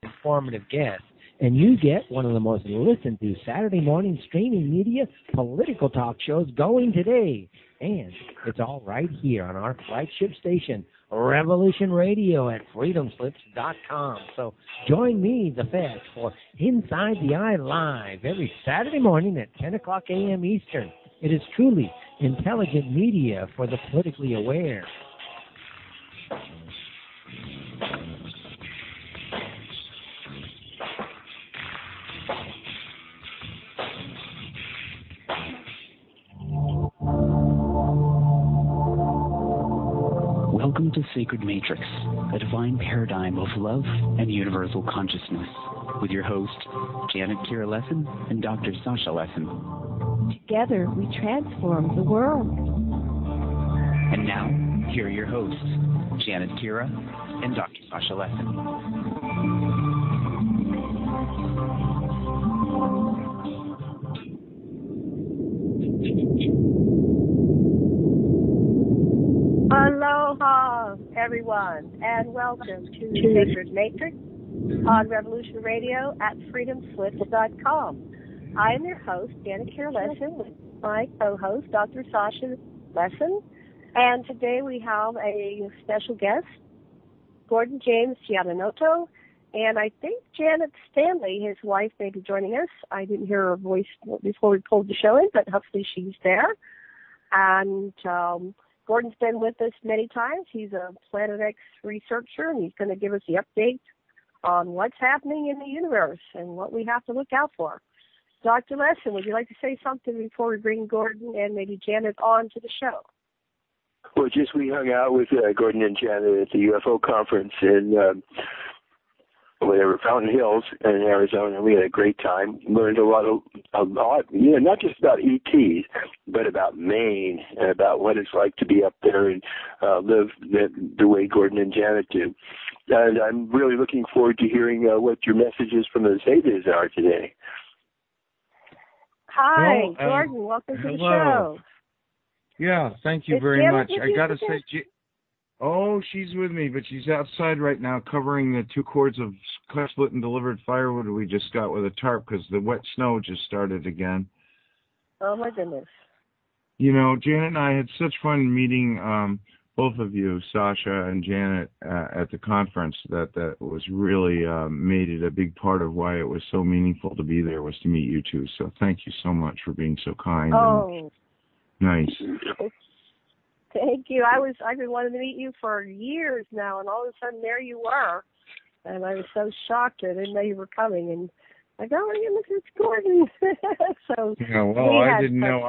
informative guests, and you get one of the most listened to Saturday morning streaming media political talk shows going today. And it's all right here on our flagship station, Revolution Radio at freedomslips.com. So join me, the Feds, for Inside the Eye Live every Saturday morning at 10 o'clock a.m. Eastern. It is truly intelligent media for the politically aware. Welcome to Sacred Matrix, a divine paradigm of love and universal consciousness, with your hosts, Janet Kira Lessin and Dr. Sasha Lessin. Together, we transform the world. And now, here are your hosts, Janet Kira and Dr. Sasha Lessin. Aloha, everyone, and welcome to Sacred Matrix on Revolution Radio at freedomslips.com. I am your host, Janet Kira Lessin, with my co-host, Dr. Sasha Lessin, and today we have a special guest, Gordon James Giannotto, and I think Janet Stanley, his wife, may be joining us. I didn't hear her voice before we pulled the show in, but hopefully she's there. And Gordon's been with us many times. He's a Planet X researcher, and he's going to give us the update on what's happening in the universe and what we have to look out for. Dr. Lessin, would you like to say something before we bring Gordon and maybe Janet on to the show? Well, just we hung out with Gordon and Janet at the UFO conference in Fountain Hills in Arizona. We had a great time. Learned a lot, not just about ETs, but about Maine and about what it's like to be up there and live the way Gordon and Janet do. And I'm really looking forward to hearing what your messages from the Zetas are today. Hi, Gordon. Welcome to the show. Yeah, thank you very much. I got to say, she's with me, but she's outside right now covering the 2 cords of cut-split and delivered firewood we just got with a tarp because the wet snow just started again. Oh, my goodness. You know, Janet and I had such fun meeting both of you, Sasha and Janet, at the conference that was really made it a big part of why it was so meaningful to be there was to meet you two. So thank you so much for being so kind and nice. Thank you. I've been wanting to meet you for years now, and all of a sudden there you were. And I was so shocked. I didn't know you were coming. And I go, oh, my goodness, it's Gordon. So yeah, well, I didn't know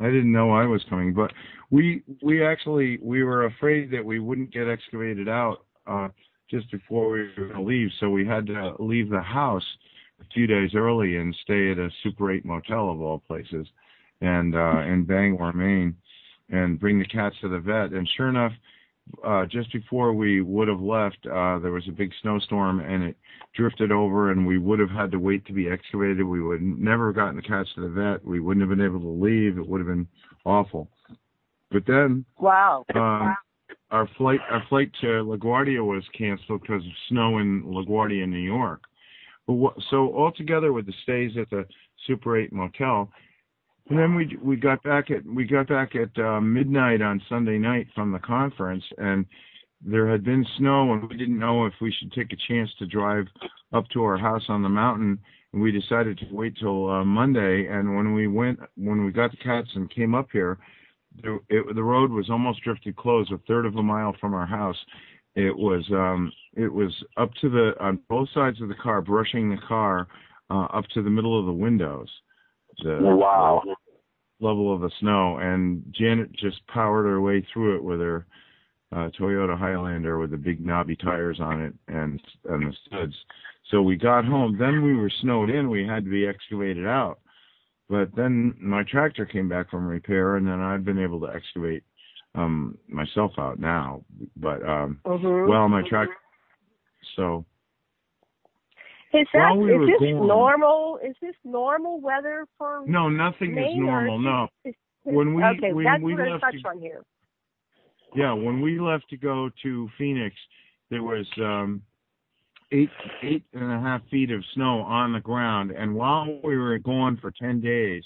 I didn't know I was coming, but we were afraid that we wouldn't get excavated out just before we were going to leave, so we had to leave the house a few days early and stay at a Super 8 motel of all places, and in Bangor, Maine, and bring the cats to the vet. And sure enough, just before we would have left, there was a big snowstorm, and it drifted over, and we would have had to wait to be excavated. We would never have gotten the cats to the vet. We wouldn't have been able to leave. It would have been awful. But then, our flight to LaGuardia was canceled because of snow in LaGuardia, New York. But so altogether, with the stays at the Super 8 motel. And then we got back at midnight on Sunday night from the conference, and there had been snow, and we didn't know if we should take a chance to drive up to our house on the mountain. And we decided to wait till Monday. And when we got the cats and came up here, the road was almost drifted closed, a third of a mile from our house. It was up to on both sides of the car, brushing the car up to the middle of the windows. Wow. Level of the snow, and Janet just powered her way through it with her Toyota Highlander with the big knobby tires on it and the studs. So we got home. Then we were snowed in. We had to be excavated out. But then my tractor came back from repair, and then I've been able to excavate myself out now. But my tractor. So. Is this normal? Is this normal weather for? No, nothing is normal. No. When we that's when what we we're left touch on here. Yeah, when we left to go to Phoenix, there was 8.5 feet of snow on the ground, and while we were gone for 10 days,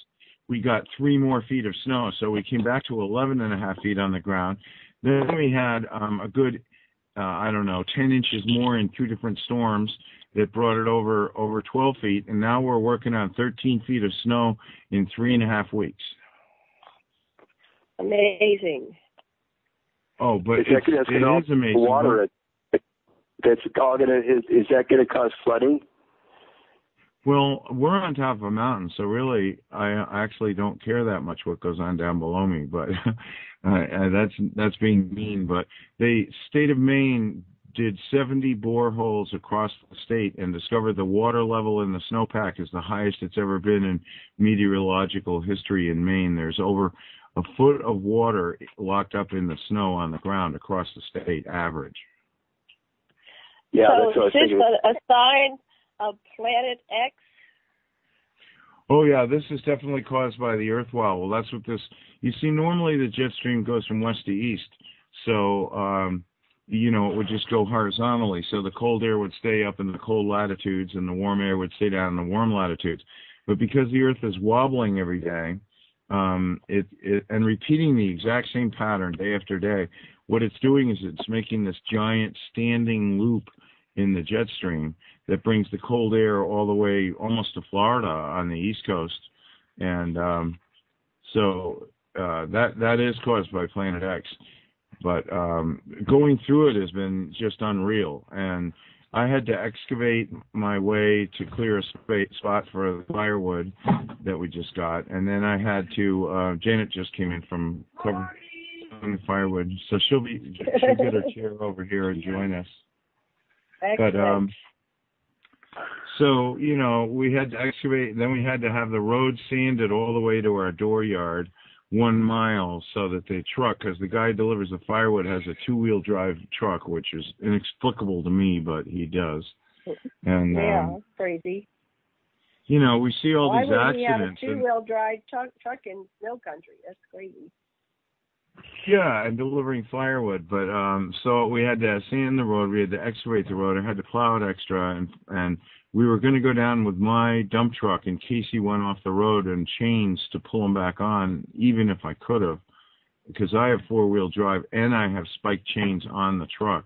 we got 3 more feet of snow, so we came back to 11.5 feet on the ground. Then we had a good, 10 inches more in 2 different storms that brought it over 12 feet, and now we're working on 13 feet of snow in 3.5 weeks. Amazing. Oh, but it is amazing. Water, that's all gonna. Is that going to cause flooding? Well, we're on top of a mountain, so really, I actually don't care that much what goes on down below me. But that's being mean. But the state of Maine did 70 boreholes across the state and discovered the water level in the snowpack is the highest it's ever been in meteorological history in Maine. There's over a foot of water locked up in the snow on the ground across the state average. Yeah, so that's what I was thinking. Is this a sign of Planet X? Oh, yeah, this is definitely caused by the earth wobble. That's what this... You see, normally the jet stream goes from west to east, so, it would just go horizontally. So the cold air would stay up in the cold latitudes and the warm air would stay down in the warm latitudes. But because the earth is wobbling every day, and repeating the exact same pattern day after day, what it's doing is it's making this giant standing loop in the jet stream that brings the cold air all the way almost to Florida on the East Coast. And so that is caused by Planet X. But going through it has been just unreal. And I had to excavate my way to clear a spot for the firewood that we just got. And then I had to, Janet just came in from covering the firewood. So she'll get her chair over here and join us. Excellent. But, so, we had to excavate, and then we had to have the road sanded all the way to our dooryard, 1 mile, so that the truck, because the guy who delivers the firewood has a 2-wheel drive truck, which is inexplicable to me, but he does. And yeah, crazy. We see all these accidents. Why would he have a 2-wheel drive truck in snow country? That's crazy. Yeah, and delivering firewood, but so we had to sand the road, we had to excavate the road, I had to plow it extra, and we were going to go down with my dump truck in case he went off the road and chains to pull him back on, even if I could have, because I have 4-wheel drive and I have spiked chains on the truck,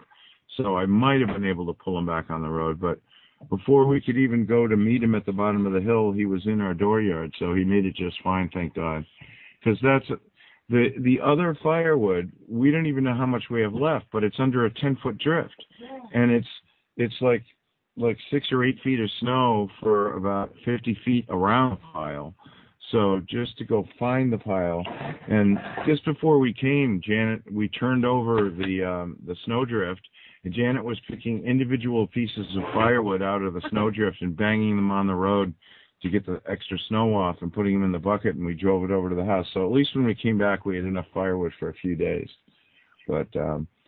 so I might have been able to pull him back on the road, but before we could even go to meet him at the bottom of the hill, he was in our dooryard, so he made it just fine, thank God, because that's... The other firewood, we don't even know how much we have left, but it's under a 10-foot drift, and it's like 6 or 8 feet of snow for about 50 feet around the pile. So just to go find the pile, and just before we came, we turned over the snowdrift, and Janet was picking individual pieces of firewood out of the snowdrift and banging them on the road to get the extra snow off and putting them in the bucket, and we drove it over to the house. So at least when we came back, we had enough firewood for a few days. But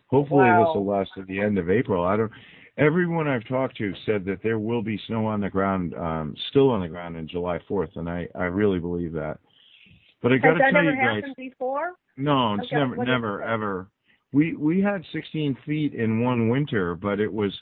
hopefully this will last to the end of April. Everyone I've talked to said that there will be snow on the ground, still on the ground in July 4th, and I really believe that. But I got to tell you guys. Has that never happened before? No, it's never, ever. We had 16 feet in one winter, but it was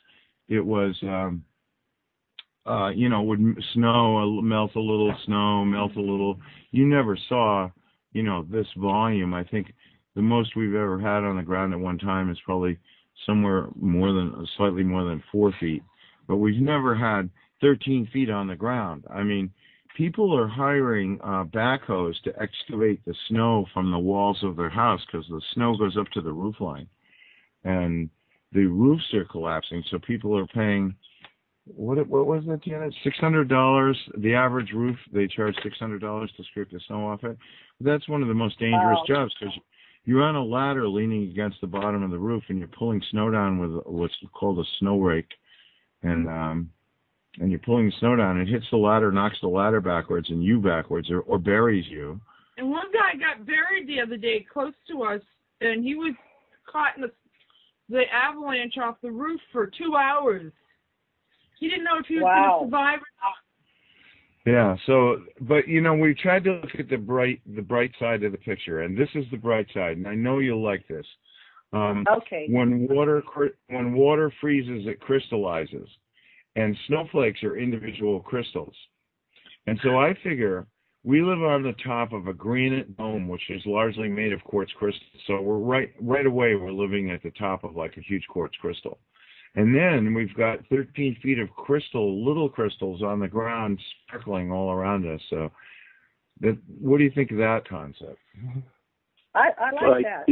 would snow, melt a little, snow, melt a little. You never saw, this volume. I think the most we've ever had on the ground at one time is probably slightly more than 4 feet. But we've never had 13 feet on the ground. I mean, people are hiring backhoes to excavate the snow from the walls of their house because the snow goes up to the roof line. And the roofs are collapsing, so people are paying... What was that, Janet? $600. The average roof, they charge $600 to scrape the snow off it. That's one of the most dangerous jobs because you're on a ladder leaning against the bottom of the roof and you're pulling snow down with what's called a snow rake, and you're pulling the snow down. It hits the ladder, knocks the ladder backwards, and you backwards, or buries you. And one guy got buried the other day close to us, and he was caught in the avalanche off the roof for 2 hours. He didn't know if he was going to survive or not. Yeah, so, but, we tried to look at the bright side of the picture, and this is the bright side, and I know you'll like this. Okay. When water freezes, it crystallizes. and snowflakes are individual crystals. And so I figure we live on the top of a granite dome, which is largely made of quartz crystals. So we're right away, we're living at the top of like a huge quartz crystal. And then we've got 13 feet of little crystals on the ground sparkling all around us. So what do you think of that concept? I like that.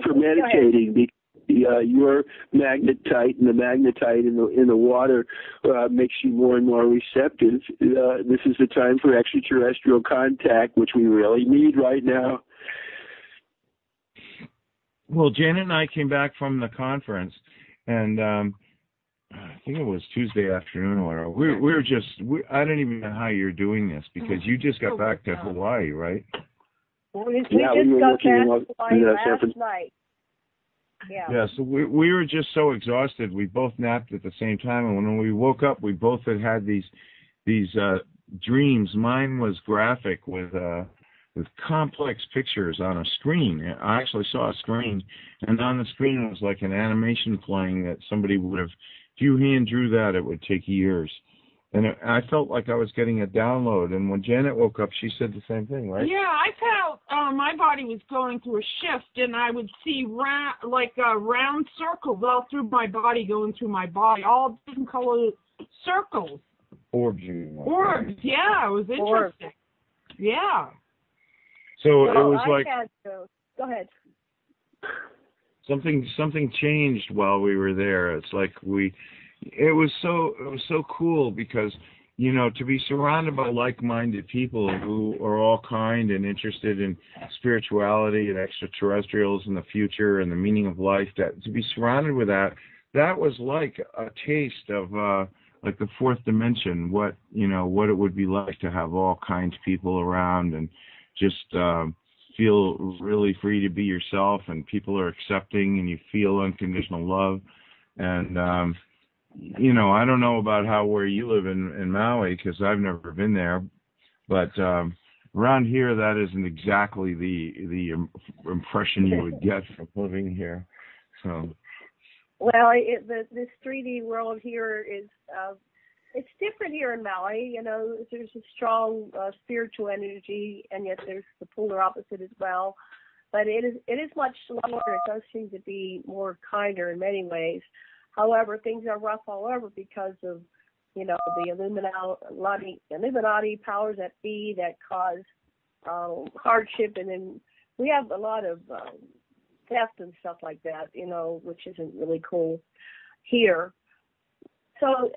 For meditating, your magnetite and the magnetite in the water makes you more and more receptive. This is the time for extraterrestrial contact, which we really need right now. Well, Janet and I came back from the conference, and I think it was Tuesday afternoon or whatever. I don't even know how you're doing this, because you just got back to Hawaii, right? We just got back to Hawaii last night. Yeah, so we were just so exhausted. We both napped at the same time, and when we woke up, we both had these dreams. Mine was graphic with complex pictures on a screen. I actually saw a screen, and on the screen was like an animation playing that somebody would have. If you hand drew that, it would take years. And I felt like I was getting a download. And when Janet woke up, she said the same thing, right? Yeah, I felt my body was going through a shift, and I would see round circles all through my body, going through my body, all different colored circles. Orbs. Orbs, yeah, it was interesting. Orbs. Yeah. So it was like. Go ahead. Something changed while we were there. It's like it was so cool because, you know, to be surrounded by like-minded people who are all kind and interested in spirituality and extraterrestrials and the future and the meaning of life, to be surrounded with that was like a taste of like the fourth dimension, what it would be like to have all kinds of people around and just feel really free to be yourself, and people are accepting and you feel unconditional love. And you know, I don't know about where you live in Maui, because I've never been there, but around here, that isn't exactly the impression you would get from living here. So, well, this 3D world here is it's different here in Maui. You know, there's a strong spiritual energy, and yet there's the polar opposite as well. But it is much slower. It does seem to be more kinder in many ways. However, things are rough all over because of, you know, the Illuminati powers that be that cause hardship, and then we have a lot of theft and stuff like that, you know, which isn't really cool here. So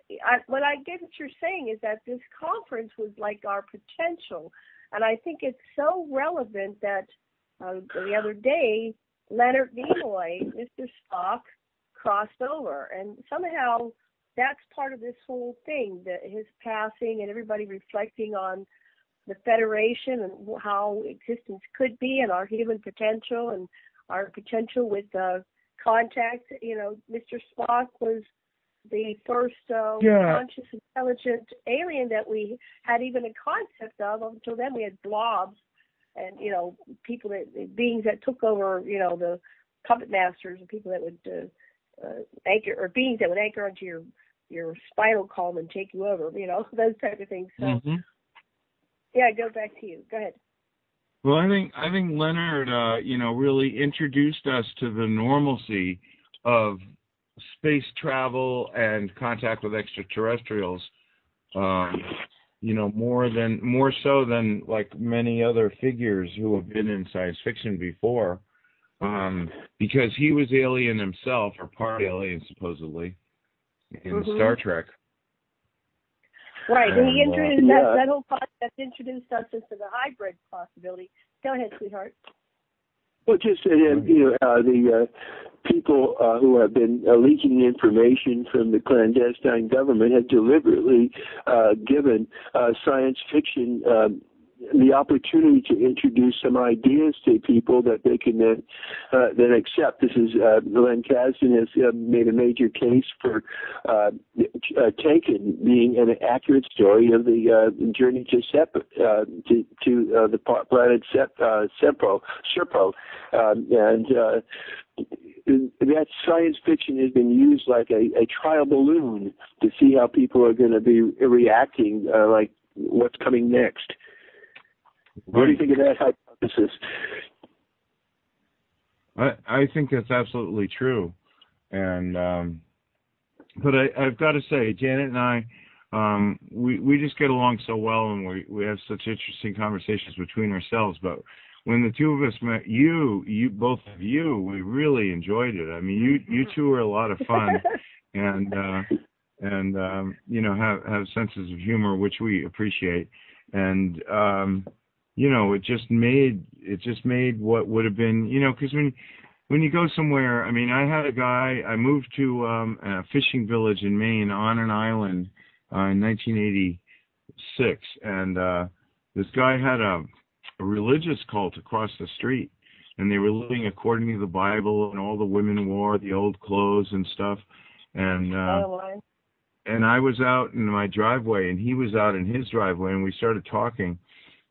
what I get what you're saying is that this conference was like our potential, and I think it's so relevant that the other day Leonard Nimoy, Mr. Spock, crossed over, and somehow that's part of this whole thing, that his passing and everybody reflecting on the Federation and how existence could be and our human potential and our potential with contact. You know, Mr. Spock was the first conscious, intelligent alien that we had even a concept of. Until then, we had blobs and, you know, beings that took over, you know, the puppet masters and people that would anchor, or beings that would anchor onto your spinal column and take you over, you know, those type of things. So, yeah, go back to you. Go ahead. Well, I think Leonard, you know, really introduced us to the normalcy of space travel and contact with extraterrestrials. You know, more so than like many other figures who have been in science fiction before. Because he was alien himself, or part alien supposedly, in Star Trek. Right, and he introduced that whole concept, introduced us into the hybrid possibility. Go ahead, sweetheart. Well, just the people who have been leaking information from the clandestine government have deliberately given science fiction the opportunity to introduce some ideas to people that they can then accept. This is Len Kasdan has made a major case for Taken being an accurate story of the journey to the planet Serpo, and that science fiction has been used like a trial balloon to see how people are going to be reacting, like what's coming next. Right. What do you think of that hypothesis? I think that's absolutely true, and but I've got to say, Janet and I, we just get along so well, and we have such interesting conversations between ourselves. But when the two of us met, both of you, we really enjoyed it. I mean, you two are a lot of fun, and you know, have senses of humor, which we appreciate, and you know, it just made what would have been, you know, because when you go somewhere, I mean, I had a guy, I moved to a fishing village in Maine on an island in 1986, and this guy had a religious cult across the street, and they were living according to the Bible, and all the women wore the old clothes and stuff, and I was out in my driveway, and he was out in his driveway, and we started talking,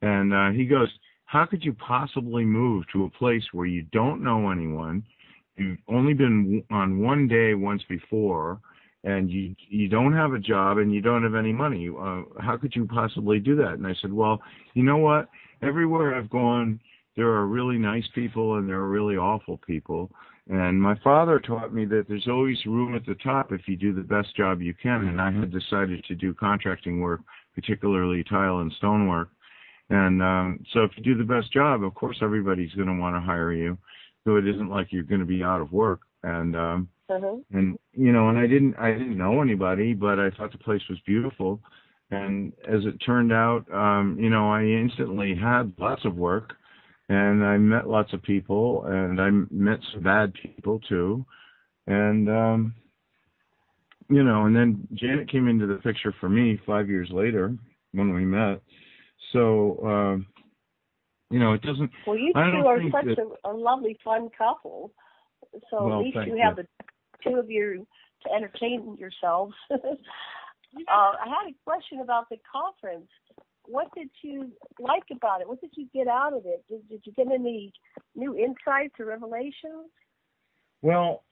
and he goes, how could you possibly move to a place where you don't know anyone, you've only been on one day once before, and you don't have a job and you don't have any money? How could you possibly do that? And I said, well, you know what? Everywhere I've gone, there are really nice people and there are really awful people. And my father taught me that there's always room at the top if you do the best job you can. And I had decided to do contracting work, particularly tile and stonework. And so if you do the best job, of course everybody's going to want to hire you. So it isn't like you're going to be out of work. And and you know, and I didn't know anybody, but I thought the place was beautiful. And as it turned out, you know, I instantly had lots of work, and I met lots of people, and I met some bad people too. And you know, and then Janet came into the picture for me 5 years later when we met. So, you know, it doesn't. Well, you two are such a lovely, fun couple. So well, at least you have the two of you to entertain yourselves. I had a question about the conference. What did you like about it? What did you get out of it? Did you get any new insights or revelations? Well,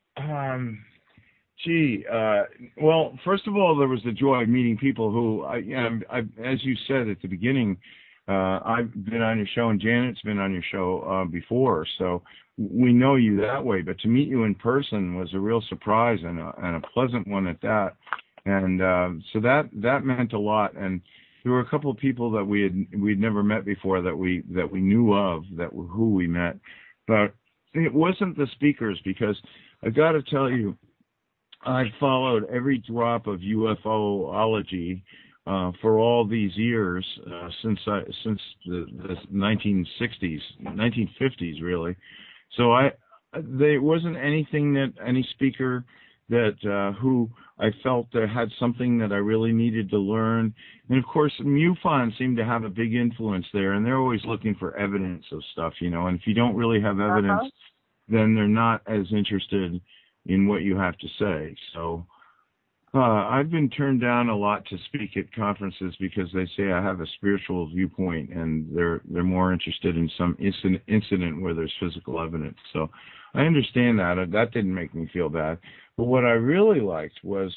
well, first of all, there was the joy of meeting people who, as you said at the beginning, I've been on your show and Janet's been on your show before, so we know you that way. But to meet you in person was a real surprise and a pleasant one at that. And so that meant a lot. And there were a couple of people that we'd never met before that we knew of, who we met. But it wasn't the speakers, because I got to tell you, I've followed every drop of UFOlogy for all these years since the 1960s, 1950s, really. So there wasn't anything that any speaker that who I felt that had something that I really needed to learn. And of course, MUFON seemed to have a big influence there, and they're always looking for evidence of stuff, you know. And if you don't really have evidence, then they're not as interested in what you have to say. So I've been turned down a lot to speak at conferences because they say I have a spiritual viewpoint, and they're more interested in some incident where there's physical evidence. So I understand that. That didn't make me feel bad. But what I really liked was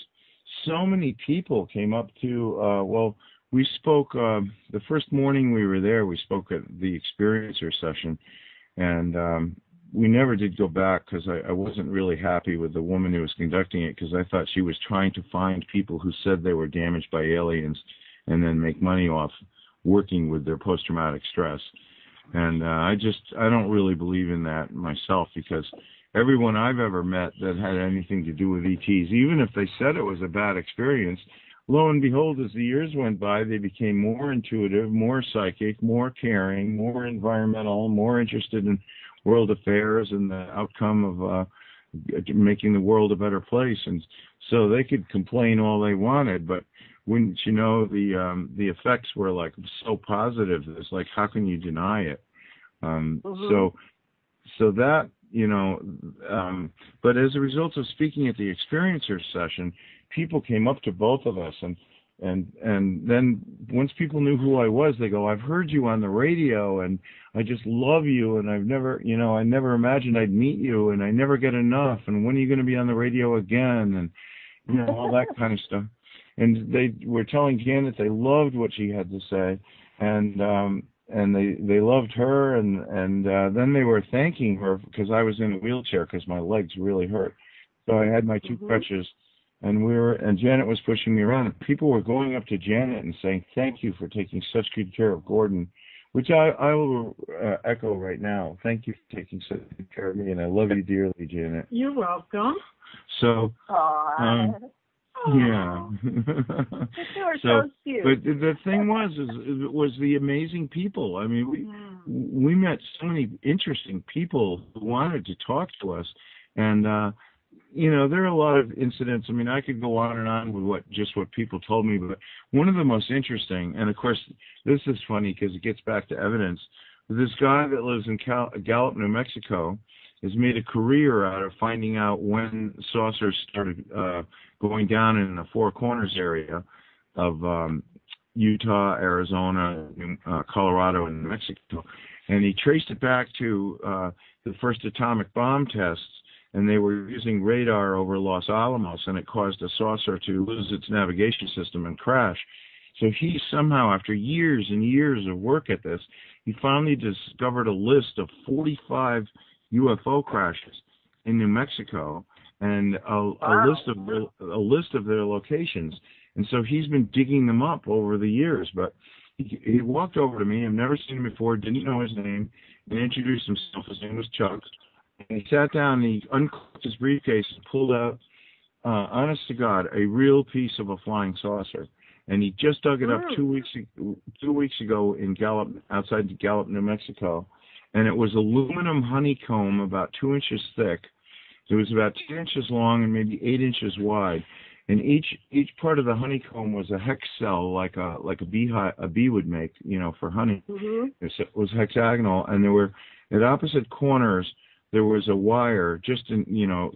so many people came up to, we spoke, the first morning we were there, we spoke at the Experiencer session, and we never did go back because I wasn't really happy with the woman who was conducting it, because I thought she was trying to find people who said they were damaged by aliens and then make money off working with their post-traumatic stress. And I don't really believe in that myself, because everyone I've ever met that had anything to do with ETs, even if they said it was a bad experience, lo and behold, as the years went by, they became more intuitive, more psychic, more caring, more environmental, more interested in world affairs and the outcome of making the world a better place. And so they could complain all they wanted, but wouldn't you know, the effects were like so positive. It's like, how can you deny it? So that, you know, but as a result of speaking at the Experiencer session, people came up to both of us, and And then once people knew who I was, they go, I've heard you on the radio, and I just love you, and I never imagined I'd meet you, and I never get enough, and when are you going to be on the radio again, and all that kind of stuff. And they were telling Janet they loved what she had to say, and they loved her, and then they were thanking her because I was in a wheelchair because my legs really hurt. So I had my two crutches, and Janet was pushing me around. People were going up to Janet and saying, "Thank you for taking such good care of Gordon," which I will echo right now. Thank you for taking such good care of me, and I love you dearly, Janet. You're welcome. So, yeah. You are so cute. But the thing was the amazing people. I mean, we met so many interesting people who wanted to talk to us, and there are a lot of incidents. I mean, I could go on and on with what people told me, but one of the most interesting, and of course, this is funny because it gets back to evidence. This guy that lives in Gallup, New Mexico, has made a career out of finding out when saucers started going down in the Four Corners area of Utah, Arizona, Colorado, and New Mexico. And he traced it back to the first atomic bomb tests, and they were using radar over Los Alamos, and it caused a saucer to lose its navigation system and crash. So he somehow, after years and years of work at this, he finally discovered a list of 45 UFO crashes in New Mexico, and a list of their locations. And so he's been digging them up over the years. But he walked over to me. I've never seen him before. Didn't know his name, and introduced himself. His name was Chuck. And he sat down and he unclipped his briefcase and pulled out, honest to God, a real piece of a flying saucer. And he just dug it up 2 weeks ago in Gallup, outside Gallup, New Mexico. And it was aluminum honeycomb about 2 inches thick. It was about 10 inches long and maybe 8 inches wide. And each part of the honeycomb was a hex cell, like a bee would make, for honey. It was hexagonal, and there were at opposite corners there was a wire. Just in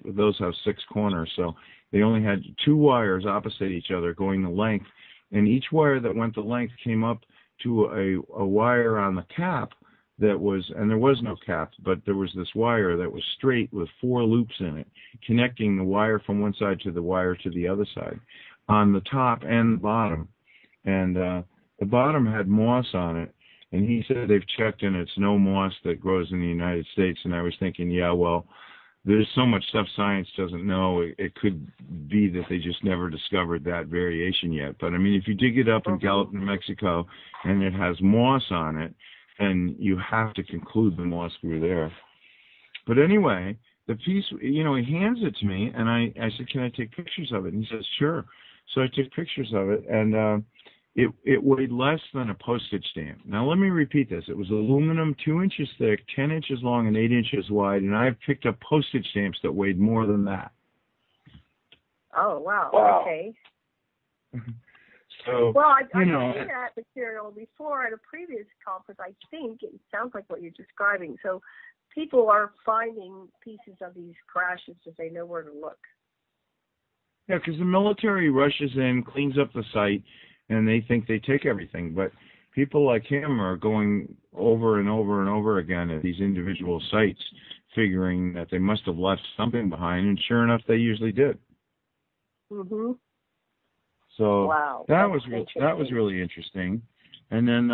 those have 6 corners, so they only had 2 wires opposite each other going the length, and each wire that went the length came up to a wire on the cap. And there was no cap, but there was this wire that was straight with 4 loops in it, connecting the wire from one side to the wire to the other side, on the top and the bottom. And the bottom had moss on it, and he said they've checked and it's no moss that grows in the United States. And I was thinking, yeah, well, there's so much stuff science doesn't know. It could be that they just never discovered that variation yet. But, I mean, if you dig it up in Gallup, New Mexico, and it has moss on it, and you have to conclude the moss grew there. But anyway, the piece, he hands it to me, and I said, can I take pictures of it? And he says, sure. So I took pictures of it, and it weighed less than a postage stamp. Now, let me repeat this. It was aluminum, 2 inches thick, 10 inches long, and 8 inches wide, and I've picked up postage stamps that weighed more than that. Oh, wow. Okay. So, well, I've seen that material before at a previous conference. I think it sounds like what you're describing. So people are finding pieces of these crashes if they know where to look. Yeah, because the military rushes in, cleans up the site, and they think they take everything. But people like him are going over and over and over again at these individual sites, figuring that they must have left something behind, and sure enough, they usually did. Mm-hmm. So that was really interesting. And then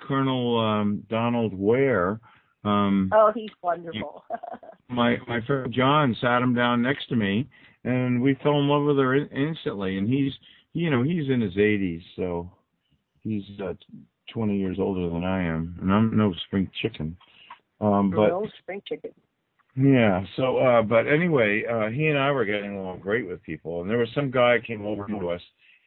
Colonel Donald Ware. He's wonderful. my friend John sat him down next to me, and we fell in love with her instantly. And he's in his 80s, so he's 20 years older than I am, and I'm no spring chicken. No spring chicken. Yeah. So, but anyway, he and I were getting along great with people, and there was some guy came over to us.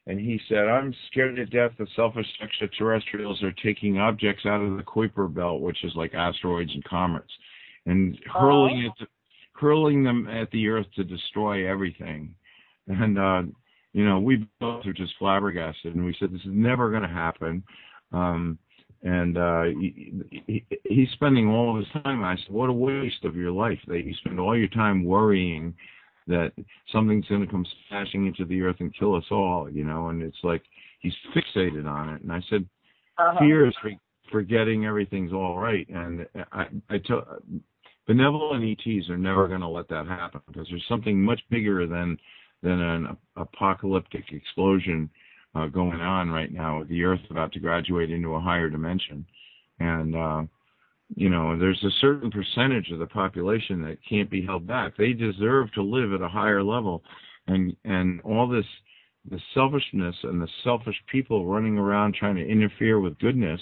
And he said, I'm scared to death that selfish extraterrestrials are taking objects out of the Kuiper Belt, which is like asteroids and comets, and hurling them at the Earth to destroy everything. And, we both are just flabbergasted. And we said, this is never going to happen. He's spending all of his time. I said, what a waste of your life that you spend all your time worrying that something's going to come smashing into the earth and kill us all, you know, and it's like he's fixated on it. And I said, fear is forgetting everything's all right. And I tell benevolent ETs are never going to let that happen, because there's something much bigger than an apocalyptic explosion going on right now, with the earth about to graduate into a higher dimension. And, you know, there's a certain percentage of the population that can't be held back. They deserve to live at a higher level. And all this, the selfishness and the selfish people running around trying to interfere with goodness,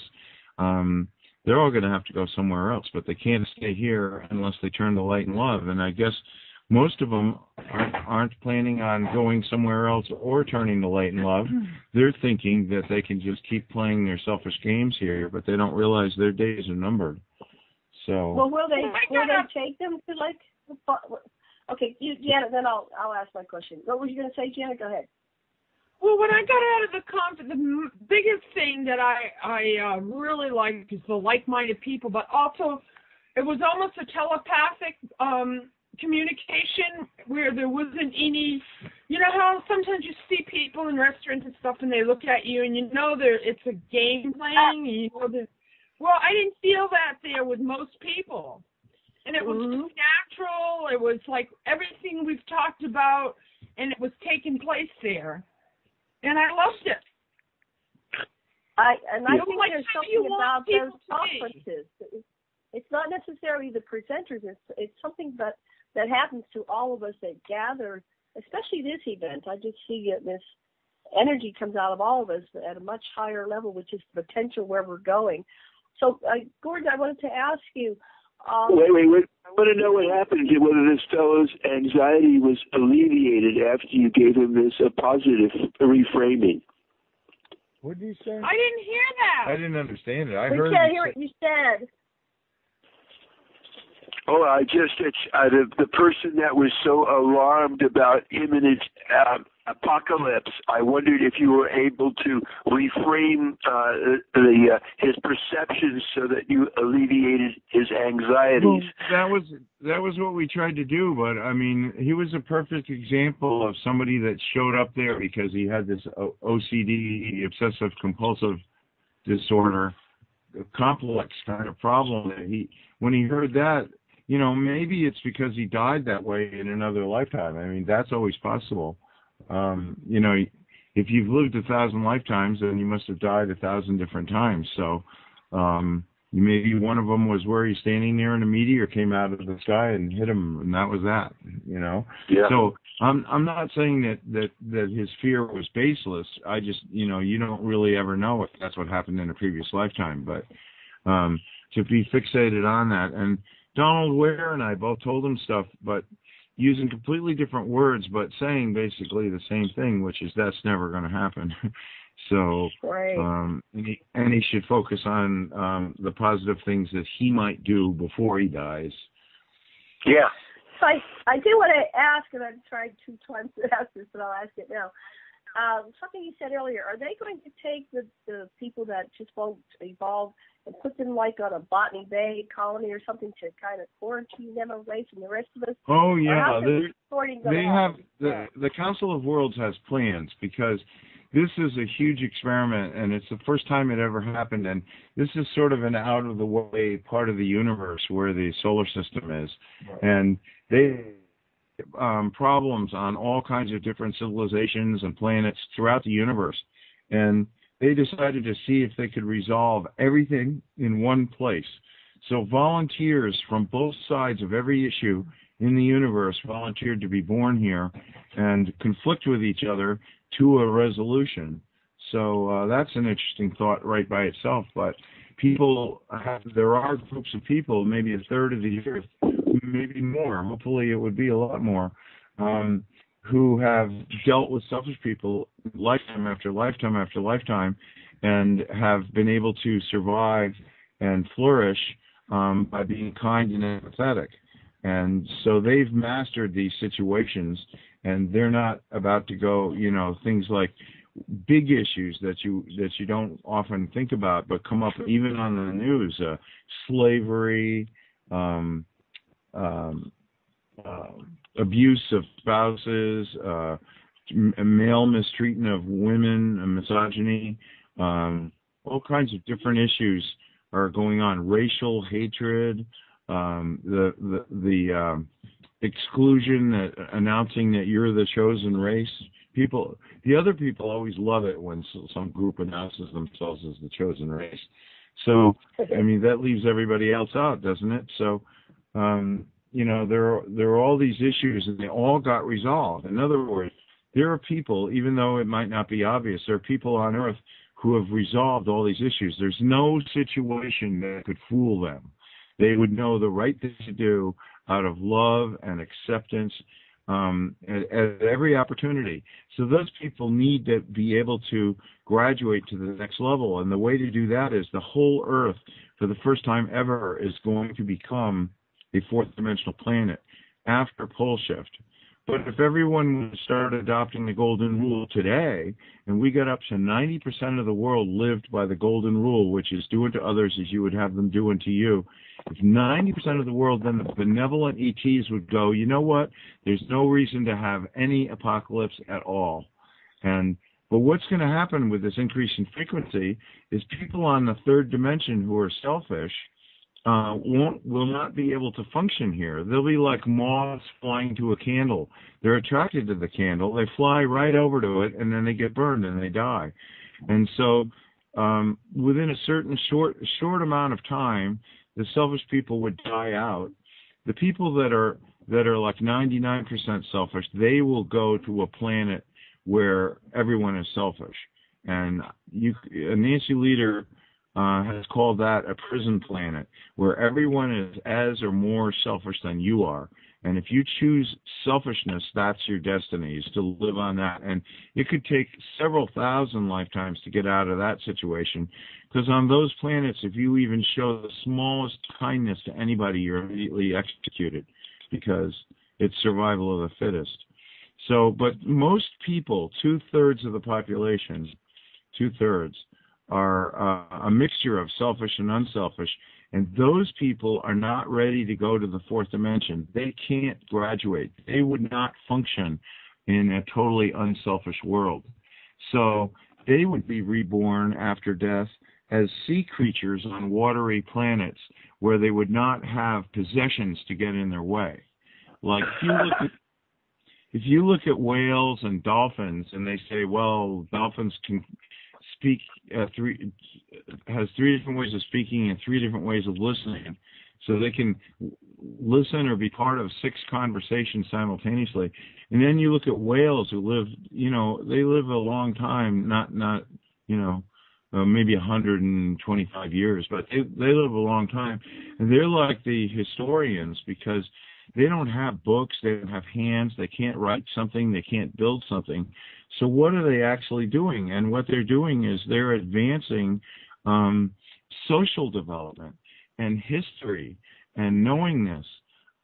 they're all going to have to go somewhere else, but they can't stay here unless they turn to light and love. And I guess most of them aren't planning on going somewhere else or turning to light and love. They're thinking that they can just keep playing their selfish games here, but they don't realize their days are numbered. So. Well, will they take them to like? Okay, Janet. Then I'll ask my question. What were you going to say, Janet? Go ahead. Well, when I got out of the conference, the biggest thing that I really liked is the like-minded people, but also it was almost a telepathic communication where there wasn't any, you know how sometimes you see people in restaurants and stuff and they look at you and you know it's a game playing, you know well, I didn't feel that there with most people. And it was natural, it was like everything we've talked about, and it was taking place there. And I loved it. I think there's something about those conferences. It's not necessarily the presenters. It's something that happens to all of us that gather, especially this event. I just see this energy comes out of all of us at a much higher level, which is the potential where we're going. So, Gordon, I wanted to ask you. Wait. I want to know what happened, whether this fellow's anxiety was alleviated after you gave him this positive reframing. What did you say? I didn't hear that. I didn't understand it. We can't hear what you said. Oh, the person that was so alarmed about imminent apocalypse, I wondered if you were able to reframe his perceptions so that you alleviated his anxieties. Well, that was what we tried to do, but I mean, he was a perfect example of somebody that showed up there because he had this OCD, obsessive compulsive disorder, complex kind of problem that when he heard that, you know, maybe it's because he died that way in another lifetime. I mean, that's always possible. You know, if you've lived 1,000 lifetimes, then you must have died 1,000 different times. So maybe one of them was where he's standing there and a meteor came out of the sky and hit him, and that was that, you know. Yeah. So I'm not saying that his fear was baseless. I just, you know, you don't really ever know if that's what happened in a previous lifetime. But to be fixated on that, and Donald Ware and I both told him stuff, but using completely different words, but saying basically the same thing, which is that's never going to happen. So, and he should focus on the positive things that he might do before he dies. Yeah. So I do want to ask, and I've tried 2 times to ask this, but I'll ask it now. Something you said earlier, are they going to take the people that just won't evolve and put them like on a Botany Bay colony or something to kind of quarantine them away from the rest of us? Oh, yeah. They have the Council of Worlds has plans, because this is a huge experiment, and it's the first time it ever happened, and this is sort of an out-of-the-way part of the universe where the solar system is. And they problems on all kinds of different civilizations and planets throughout the universe. And they decided to see if they could resolve everything in one place. So volunteers from both sides of every issue in the universe volunteered to be born here and conflict with each other to a resolution. So that's an interesting thought right by itself. But there are groups of people, maybe a third of the earth, maybe more, hopefully it would be a lot more, who have dealt with selfish people lifetime after lifetime after lifetime and have been able to survive and flourish by being kind and empathetic. And so they've mastered these situations, and they're not about to go, you know, things like big issues that you don't often think about but come up even on the news, abuse of spouses, male mistreatment of women, misogyny, all kinds of different issues are going on. Racial hatred, the exclusion, announcing that you're the chosen race. The other people always love it when some group announces themselves as the chosen race. So, I mean, that leaves everybody else out, doesn't it? So, there are all these issues, and they all got resolved. In other words, there are people, even though it might not be obvious, there are people on Earth who have resolved all these issues. There's no situation that could fool them. They would know the right thing to do out of love and acceptance at every opportunity. So those people need to be able to graduate to the next level. And the way to do that is the whole Earth, for the first time ever, is going to become a fourth-dimensional planet after pole shift. But if everyone would start adopting the golden rule today, and we got up to 90% of the world lived by the golden rule, which is do unto others as you would have them do unto you, if 90% of the world, then the benevolent ETs would go, you know what, there's no reason to have any apocalypse at all. But what's going to happen with this increase in frequency is people on the third dimension who are selfish will not be able to function here. They'll be like moths flying to a candle. They're attracted to the candle. They fly right over to it, and then they get burned and they die. And so within a certain short amount of time, the selfish people would die out. The people that are like 99% selfish, they will go to a planet where everyone is selfish. And Nancy Lieder has called that a prison planet, where everyone is as or more selfish than you are. And if you choose selfishness, that's your destiny, is to live on that. And it could take several thousand lifetimes to get out of that situation, because on those planets, if you even show the smallest kindness to anybody, you're immediately executed, because it's survival of the fittest. So, but most people, 2/3 of the population, 2/3, are a mixture of selfish and unselfish, and those people are not ready to go to the fourth dimension. They can't graduate. They would not function in a totally unselfish world. So they would be reborn after death as sea creatures on watery planets where they would not have possessions to get in their way. Like if you look at whales and dolphins, and they say, well, dolphins can speak has 3 different ways of speaking and 3 different ways of listening, so they can listen or be part of 6 conversations simultaneously. And then you look at whales who live, they live a long time, not maybe 125 years, but they live a long time, and they're like the historians, because they don't have books, they don't have hands, they can't write something, they can't build something. So what are they actually doing? And what they're doing is they're advancing social development and history and knowingness.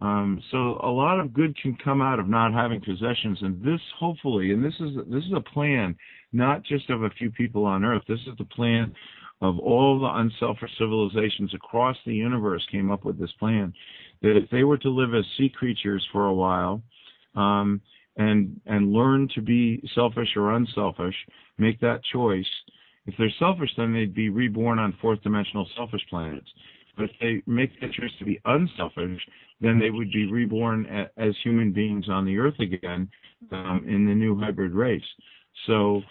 So a lot of good can come out of not having possessions. And this, hopefully, and this is a plan not just of a few people on Earth. This is the plan of all the unselfish civilizations across the universe came up with this plan, that if they were to live as sea creatures for a while, and learn to be selfish or unselfish, make that choice. If they're selfish, then they'd be reborn on fourth-dimensional selfish planets. But if they make the choice to be unselfish, then they would be reborn as human beings on the Earth again in the new hybrid race. So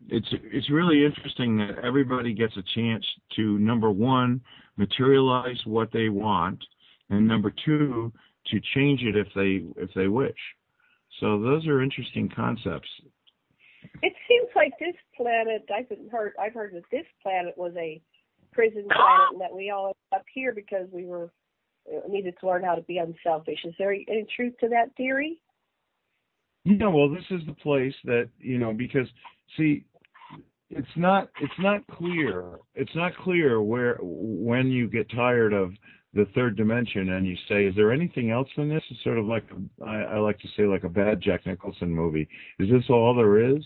it's really interesting that everybody gets a chance to, number one, materialize what they want, and number two, to change it if they wish. So those are interesting concepts. It seems like this planet, I've heard that this planet was a prison planet, and that we all ended up here because we needed to learn how to be unselfish. Is there any truth to that theory? Yeah, well, this is the place that, because, see, it's not clear. It's not clear when you get tired of the third dimension and you say, is there anything else than this? It's sort of like, I like to say, like a bad Jack Nicholson movie. Is this all there is?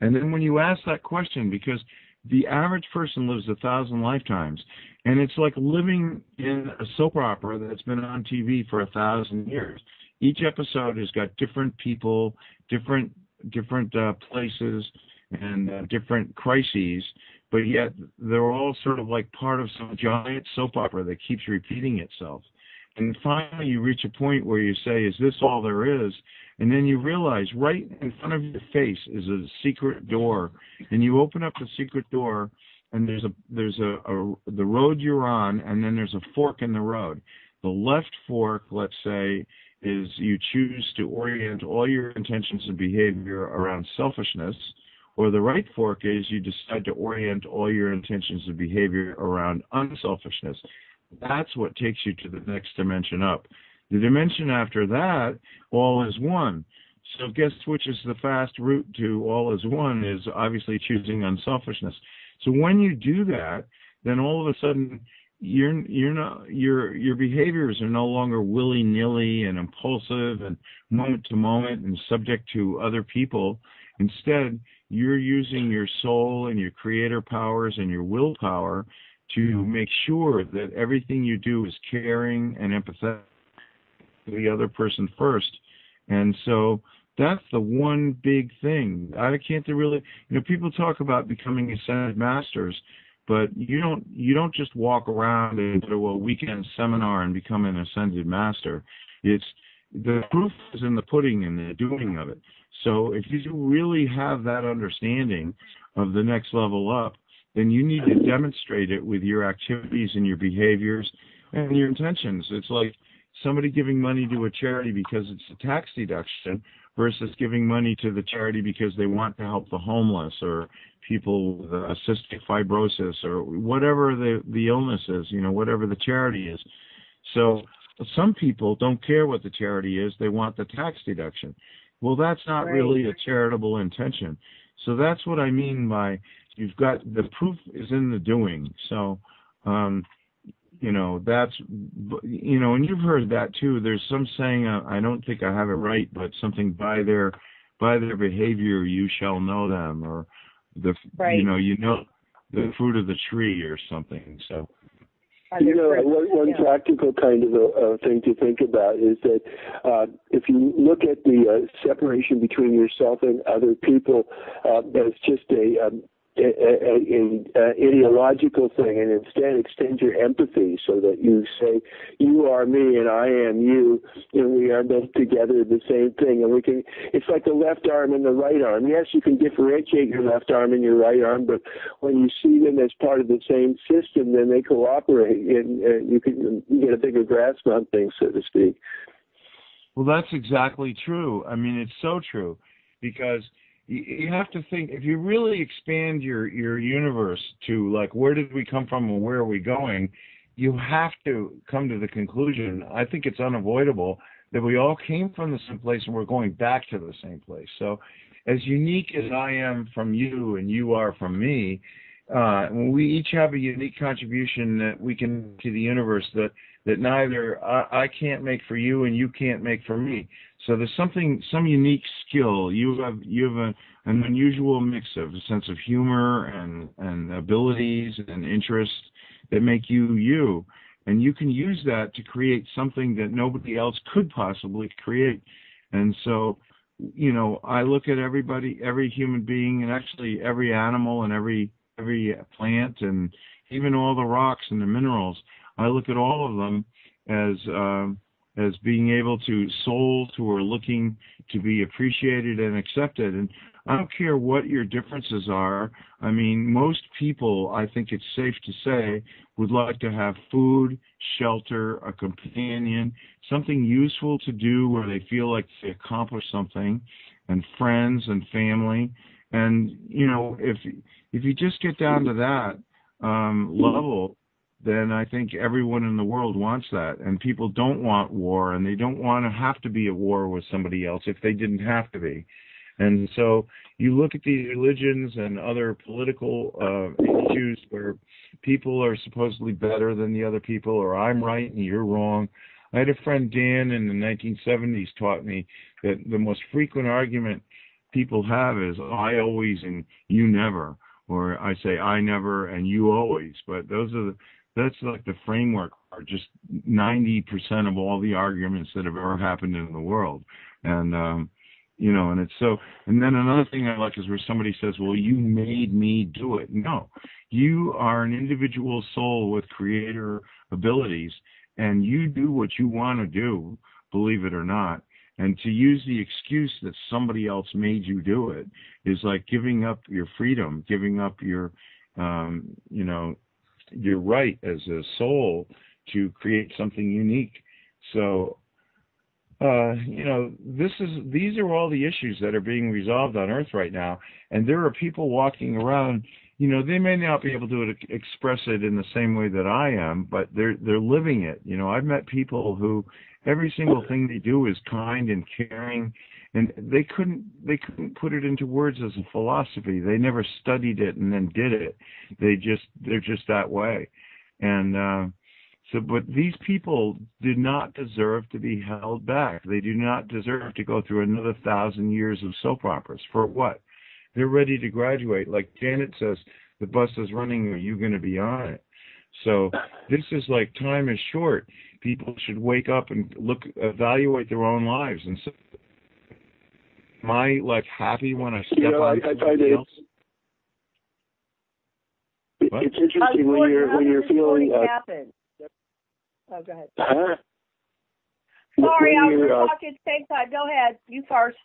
And then when you ask that question, because the average person lives 1,000 lifetimes, and it's like living in a soap opera that's been on TV for 1,000 years. each episode has got different people, different places, and different crises, but yet they're all sort of like part of some giant soap opera that keeps repeating itself. And finally you reach a point where you say, is this all there is? And then you realize right in front of your face is a secret door, and you open up the secret door, and there's the road you're on, and then there's a fork in the road. The left fork, let's say, is you choose to orient all your intentions and behavior around selfishness, or the right fork is you decide to orient all your intentions and behavior around unselfishness. That's what takes you to the next dimension up. The dimension after that, all is one. So guess which is the fast route to all is one is obviously choosing unselfishness. So when you do that, then all of a sudden your behaviors are no longer willy-nilly and impulsive and moment to moment and subject to other people. Instead, you're using your soul and your creator powers and your willpower to make sure that everything you do is caring and empathetic to the other person first. And so that's the one big thing. I can't really, people talk about becoming ascended masters, but you don't just walk around and go to a weekend seminar and become an ascended master. It's the proof is in the pudding and the doing of it. So if you really have that understanding of the next level up, then you need to demonstrate it with your activities and your behaviors and your intentions. It's like somebody giving money to a charity because it's a tax deduction versus giving money to the charity because they want to help the homeless or people with cystic fibrosis or whatever the illness is, whatever the charity is. So some people don't care what the charity is. They want the tax deduction. Well, that's not really a charitable intention. So that's what I mean by you've got the proof is in the doing. So, that's, and you've heard that too. There's some saying, I don't think I have it right, but something by their behavior you shall know them, or the the fruit of the tree or something. So. One practical kind of a thing to think about is that if you look at the separation between yourself and other people as just an ideological thing, and instead extend your empathy so that you say, you are me and I am you, and we are both together the same thing. And it's like the left arm and the right arm. Yes, you can differentiate your left arm and your right arm, but when you see them as part of the same system, then they cooperate, and you can get a bigger grasp on things, so to speak. Well, that's exactly true. I mean, it's so true, because you have to think, if you really expand your universe to, like, where did we come from and where are we going, you have to come to the conclusion, I think it's unavoidable, that we all came from the same place and we're going back to the same place. So as unique as I am from you and you are from me, we each have a unique contribution that we can to the universe that neither I can't make for you and you can't make for me. So there's some unique skill. You have an unusual mix of a sense of humor and abilities and interests that make you. And you can use that to create something that nobody else could possibly create. And so, I look at everybody, every human being, and actually every animal and every plant and even all the rocks and the minerals. I look at all of them as being able to souls who are looking to be appreciated and accepted. And I don't care what your differences are. I mean, most people, I think it's safe to say, would like to have food, shelter, a companion, something useful to do where they feel like they accomplished something, and friends and family. And, if you just get down to that level, then I think everyone in the world wants that. And people don't want war, and they don't want to have to be at war with somebody else if they didn't have to be. And so you look at these religions and other political issues where people are supposedly better than the other people, or I'm right and you're wrong. I had a friend, Dan, in the 1970s taught me that the most frequent argument people have is I always and you never, or I say I never and you always. But those are that's like the framework for just 90% of all the arguments that have ever happened in the world. And, you know, and it's so, and then another thing I like is where somebody says, well, you made me do it. No, you are an individual soul with creator abilities, and you do what you want to do, believe it or not. And to use the excuse that somebody else made you do it is like giving up your freedom, giving up your, you know, your right as a soul to create something unique. So, you know, these are all the issues that are being resolved on Earth right now. And there are people walking around, you know, they may not be able to express it in the same way that I am, but they're living it. You know, I've met people who every single thing they do is kind and caring, and they couldn't put it into words as a philosophy. They never studied it and then did it. They're just that way. And but these people do not deserve to be held back. They do not deserve to go through another 1,000 years of soap operas. For what? They're ready to graduate. Like Janet says, the bus is running. Are you going to be on it? So this is like, time is short. People should wake up and evaluate their own lives. And so, am I like happy when I step on somebody else? It's interesting when you're feeling. Oh, go ahead. Huh? Sorry, I was talking at the same time. Go ahead. You first.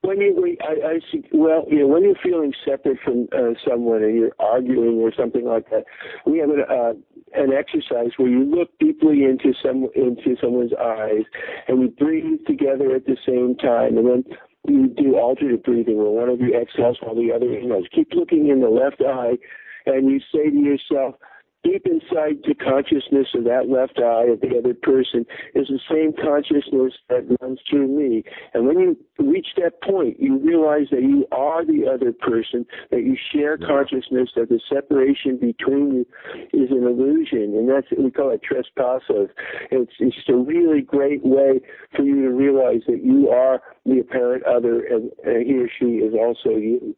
When you're feeling separate from someone and you're arguing or something like that, we have an exercise where you look deeply into someone's eyes and you breathe together at the same time, and then you do alternate breathing where one of you exhales while the other inhales. Keep looking in the left eye, and you say to yourself, deep inside the consciousness of that left eye of the other person is the same consciousness that runs through me. And when you reach that point, you realize that you are the other person, that you share consciousness, that the separation between you is an illusion. And we call it trespasso. It's just a really great way for you to realize that you are the apparent other, and he or she is also you.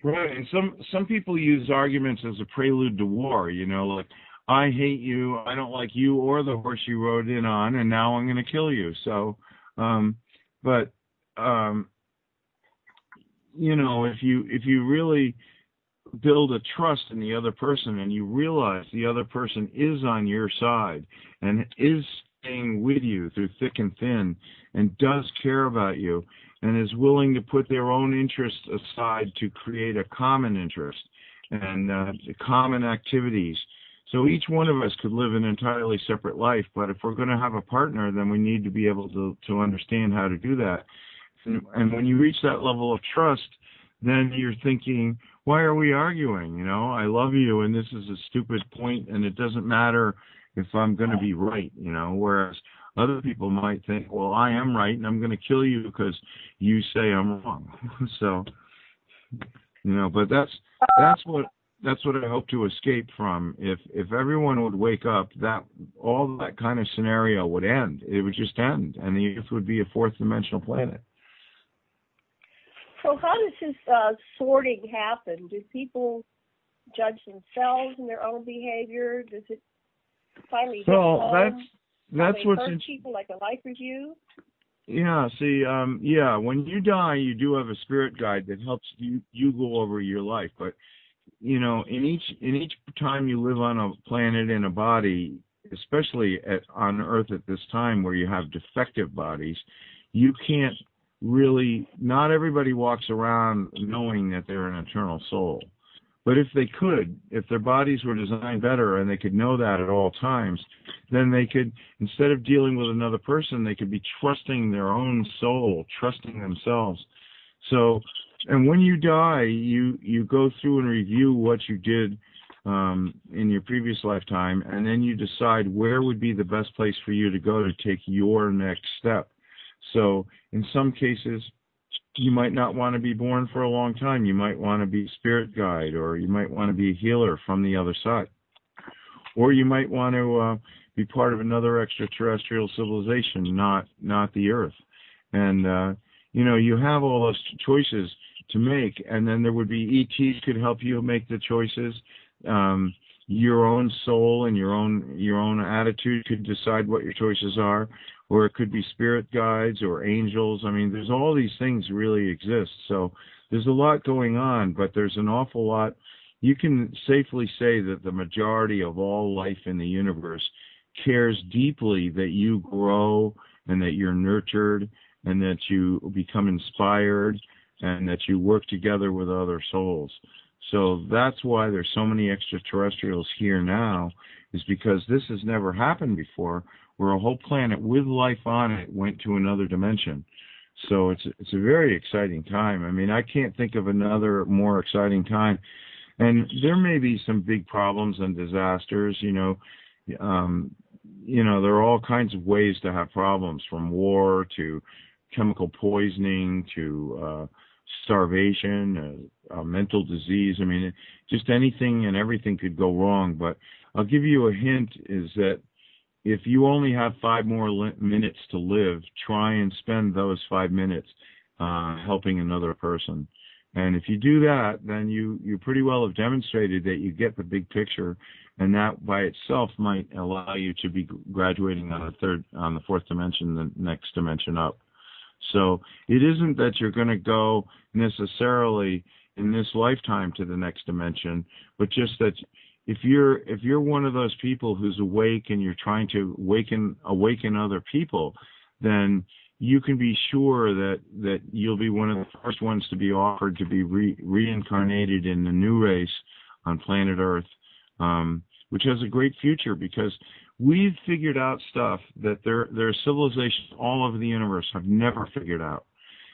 Right, and some people use arguments as a prelude to war, you know, like, I hate you, I don't like you or the horse you rode in on, and now I'm going to kill you. So, you know, if you really build a trust in the other person and you realize the other person is on your side and is staying with you through thick and thin and does care about you, and is willing to put their own interests aside to create a common interest and common activities. So each one of us could live an entirely separate life, but if we're going to have a partner, then we need to be able to understand how to do that. And when you reach that level of trust, then you're thinking, why are we arguing? You know, I love you, and this is a stupid point, and it doesn't matter if I'm going to be right, you know, whereas other people might think, well, I am right, and I'm going to kill you because you say I'm wrong. So, you know, but that's what I hope to escape from. If everyone would wake up, that all that kind of scenario would end. It would just end, and the Earth would be a fourth dimensional planet. So how does this sorting happen? Do people judge themselves and their own behavior? Does it finally hit home? That's what's people, like a life review. Yeah. See, when you die, you do have a spirit guide that helps you go over your life. But you know, in each time you live on a planet in a body, especially on Earth at this time where you have defective bodies, you can't really. Not everybody walks around knowing that they're an eternal soul. But if they could, if their bodies were designed better and they could know that at all times, then they could, instead of dealing with another person, they could be trusting their own soul, trusting themselves. So, and when you die, you go through and review what you did in your previous lifetime, and then you decide where would be the best place for you to go to take your next step. So, in some cases, you might not want to be born for a long time. You might want to be a spirit guide, or you might want to be a healer from the other side. Or you might want to be part of another extraterrestrial civilization, not the Earth. And, you know, you have all those choices to make, and then there would be ETs could help you make the choices. your own soul and your own attitude could decide what your choices are, or it could be spirit guides or angels. I mean, there's all these things really exist. So there's a lot going on, but there's an awful lot. You can safely say that the majority of all life in the universe cares deeply that you grow and that you're nurtured and that you become inspired and that you work together with other souls. So that's why there's so many extraterrestrials here now, is because this has never happened before, where a whole planet with life on it went to another dimension. So it's a very exciting time. I mean, I can't think of another more exciting time. And there may be some big problems and disasters, there are all kinds of ways to have problems, from war to chemical poisoning to starvation, mental disease. I mean, just anything and everything could go wrong. But I'll give you a hint, is that if you only have 5 more minutes to live, try and spend those 5 minutes helping another person. And if you do that, then you pretty well have demonstrated that you get the big picture, and that by itself might allow you to be graduating on the 4th dimension, the next dimension up. So it isn't that you're going to go necessarily in this lifetime to the next dimension, but just that if you're one of those people who's awake and you're trying to awaken other people, then you can be sure that you'll be one of the first ones to be offered to be reincarnated in a new race on planet Earth, which has a great future, because we've figured out stuff that there are civilizations all over the universe have never figured out.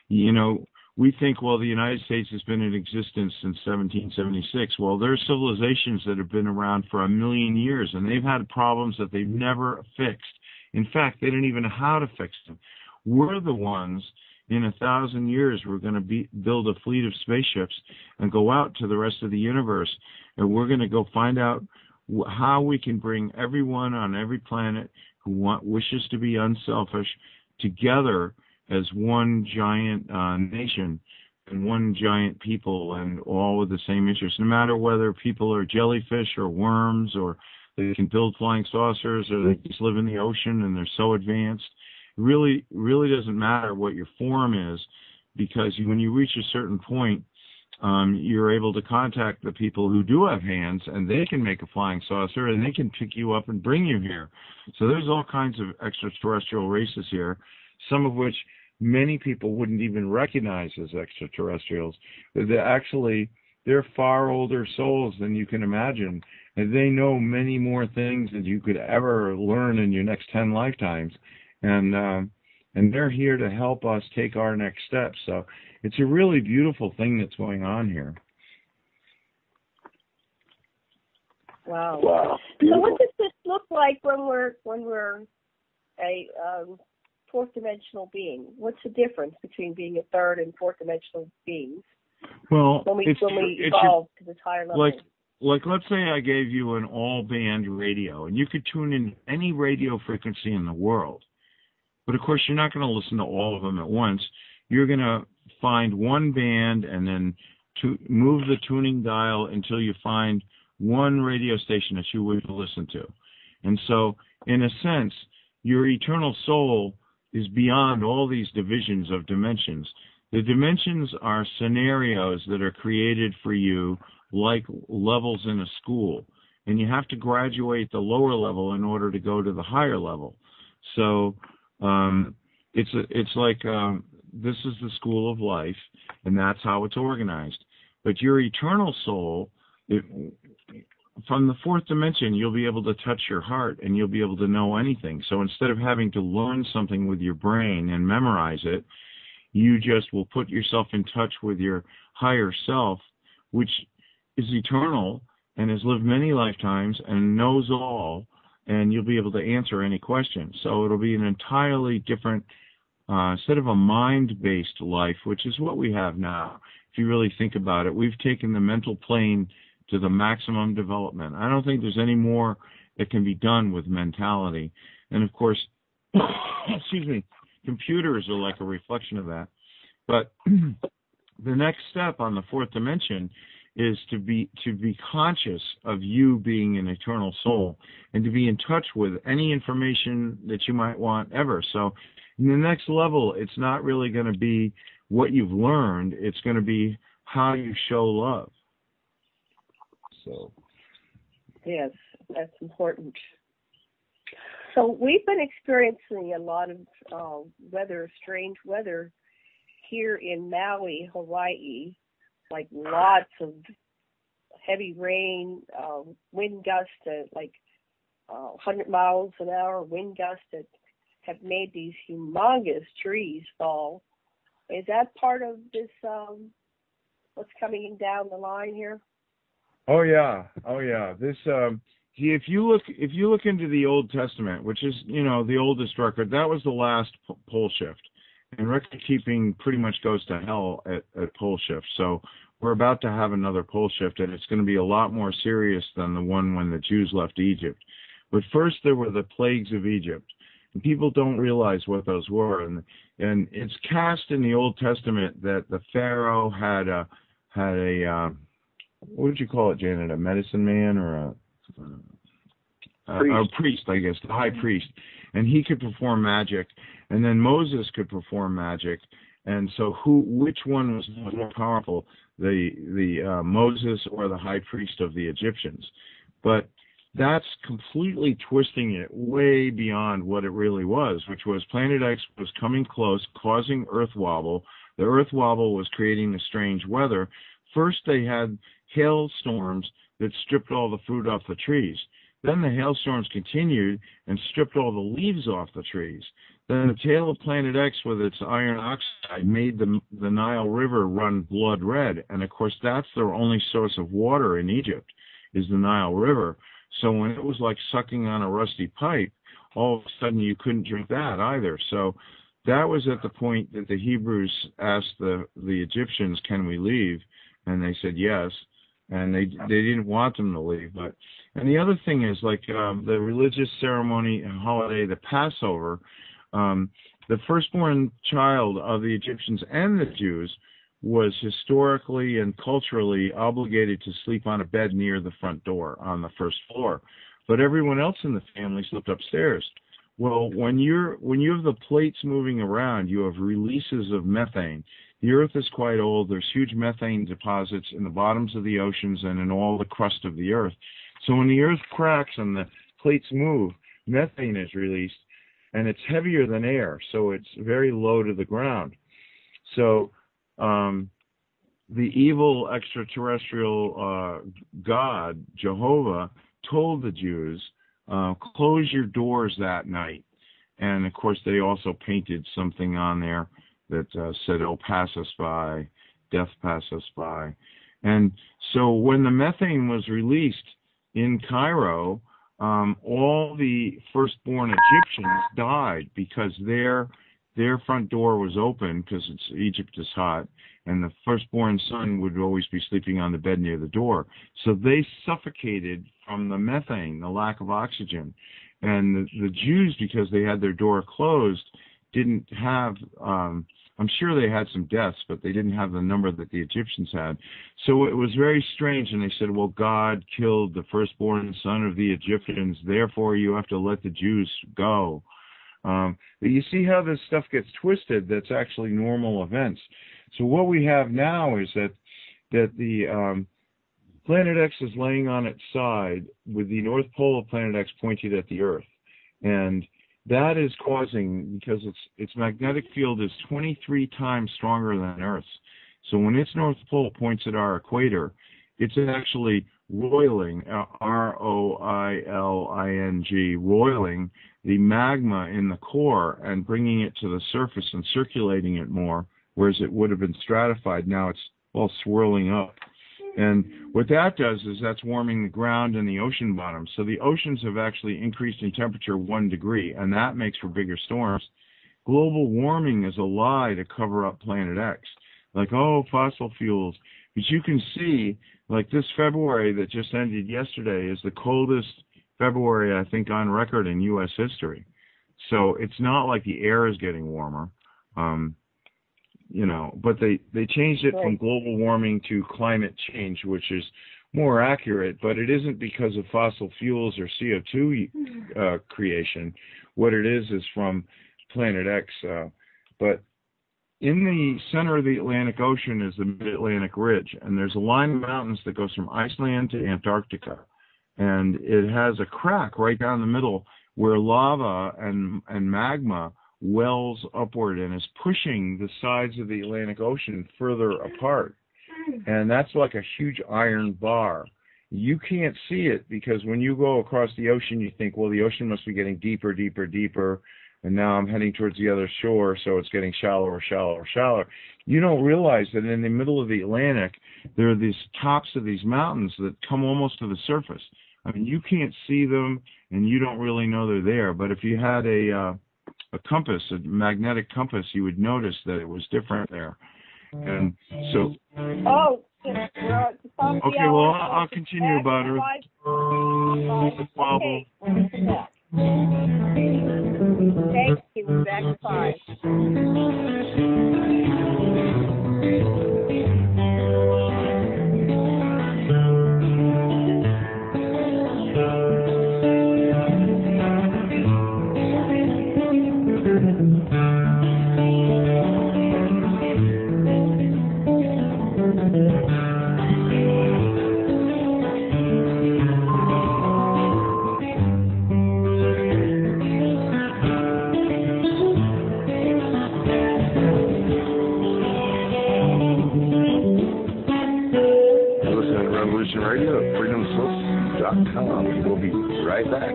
We think, well, the United States has been in existence since 1776. Well, there are civilizations that have been around for 1 million years, and they've had problems that they've never fixed. In fact, they didn't even know how to fix them. We're the ones, in 1,000 years, we're going to build a fleet of spaceships and go out to the rest of the universe, and we're going to go find out how we can bring everyone on every planet who wishes to be unselfish together as one giant nation and one giant people, and all with the same interests, no matter whether people are jellyfish or worms, or they can build flying saucers, or they just live in the ocean and they're so advanced. It really doesn't matter what your form is, because when you reach a certain point, you're able to contact the people who do have hands, and they can make a flying saucer, and they can pick you up and bring you here. So there's all kinds of extraterrestrial races here, some of which many people wouldn't even recognize as extraterrestrials. They're far older souls than you can imagine, and they know many more things than you could ever learn in your next 10 lifetimes. And they're here to help us take our next steps. So it's a really beautiful thing that's going on here. Wow. Beautiful. So what does this look like when we're a fourth dimensional being? What's the difference between being a third and fourth dimensional beings? Well, when we evolve to this higher level. Like let's say I gave you an all-band radio, and you could tune in any radio frequency in the world. But of course, you're not going to listen to all of them at once. You're going to find one band and then move the tuning dial until you find one radio station that you wish to listen to. And so, in a sense, your eternal soul is beyond all these divisions of dimensions. The dimensions are scenarios that are created for you like levels in a school. And you have to graduate the lower level in order to go to the higher level. So it's like this is the school of life, and that's how it's organized. But your eternal soul, from the fourth dimension, you'll be able to touch your heart, and you'll be able to know anything. So instead of having to learn something with your brain and memorize it, you just will put yourself in touch with your higher self, which is eternal and has lived many lifetimes and knows all, and you'll be able to answer any question. So it'll be an entirely different, instead of a mind-based life, which is what we have now. If you really think about it, we've taken the mental plane to the maximum development. I don't think there's any more that can be done with mentality. And of course, excuse me, computers are like a reflection of that. But the next step on the fourth dimension is to be conscious of you being an eternal soul and to be in touch with any information that you might want ever. So in the next level, it's not really going to be what you've learned. It's going to be how you show love. So. Yes, that's important. So we've been experiencing a lot of strange weather here in Maui, Hawaii, like lots of heavy rain, wind gusts at like 100 miles an hour, wind gusts that have made these humongous trees fall. Is that part of this, what's coming down the line here? Oh yeah. This if you look into the Old Testament, which is the oldest record, that was the last pole shift, and record keeping pretty much goes to hell at pole shift. So we're about to have another pole shift, and it's going to be a lot more serious than the one when the Jews left Egypt. But first there were the plagues of Egypt, and people don't realize what those were. And it's cast in the Old Testament that the Pharaoh had a what would you call it, Janet? A medicine man or a priest, I guess, the high priest, and he could perform magic, and then Moses could perform magic, and so which one was more powerful, the Moses or the high priest of the Egyptians? But that's completely twisting it way beyond what it really was, which was Planet X was coming close, causing Earth wobble. The Earth wobble was creating the strange weather. First, they had hailstorms that stripped all the fruit off the trees. Then the hailstorms continued and stripped all the leaves off the trees. Then the tail of Planet X with its iron oxide made the Nile River run blood red. And, of course, that's their only source of water in Egypt is the Nile River. So when it was like sucking on a rusty pipe, all of a sudden you couldn't drink that either. So that was at the point that the Hebrews asked the Egyptians, can we leave? And they said yes. And they didn't want them to leave. And the other thing is, like the religious ceremony and holiday, the Passover, the firstborn child of the Egyptians and the Jews was historically and culturally obligated to sleep on a bed near the front door on the first floor. But everyone else in the family slept upstairs. Well, when you have the plates moving around, you have releases of methane. The Earth is quite old. There's huge methane deposits in the bottoms of the oceans and in all the crust of the Earth. So when the Earth cracks and the plates move, methane is released, and it's heavier than air, so it's very low to the ground. So the evil extraterrestrial God, Jehovah, told the Jews, close your doors that night. And, of course, they also painted something on there that said, oh, pass us by, death pass us by. And so when the methane was released in Cairo, all the firstborn Egyptians died because their front door was open because Egypt is hot, and the firstborn son would always be sleeping on the bed near the door. So they suffocated from the methane, the lack of oxygen. And the Jews, because they had their door closed, didn't have, I'm sure they had some deaths, but they didn't have the number that the Egyptians had. So it was very strange, and they said, well, God killed the firstborn son of the Egyptians, therefore you have to let the Jews go. But you see how this stuff gets twisted. That's actually normal events. So what we have now is that the Planet X is laying on its side with the North Pole of Planet X pointed at the Earth. And that is causing, because its magnetic field is 23 times stronger than Earth's. So when its North Pole points at our equator, it's actually roiling, R-O-I-L-I-N-G, roiling the magma in the core and bringing it to the surface and circulating it more, whereas it would have been stratified. Now it's all swirling up. And what that does is that's warming the ground and the ocean bottom. So the oceans have actually increased in temperature 1 degree, and that makes for bigger storms. Global warming is a lie to cover up Planet X. Like, oh, fossil fuels. But you can see, like this February that just ended yesterday is the coldest February, I think, on record in U.S. history. So it's not like the air is getting warmer. but they changed it from global warming to climate change, which is more accurate, but it isn't because of fossil fuels or CO2 creation. What it is from Planet X. But in the center of the Atlantic Ocean is the Mid-Atlantic Ridge, and there's a line of mountains that goes from Iceland to Antarctica. And it has a crack right down the middle where lava and magma wells upward and is pushing the sides of the Atlantic Ocean further apart. And that's like a huge iron bar. You can't see it because when you go across the ocean, you think, well, the ocean must be getting deeper, deeper, deeper. And now I'm heading towards the other shore, so it's getting shallower, shallower, shallower. You don't realize that in the middle of the Atlantic, there are these tops of these mountains that come almost to the surface. I mean, you can't see them, and you don't really know they're there. But if you had a compass, a magnetic compass, you would notice that it was different there. And so. Oh. Okay, well, I'll continue about Earth. Okay. Thank you. We're back to 5. Radio at freedomslips.com. We'll be right back.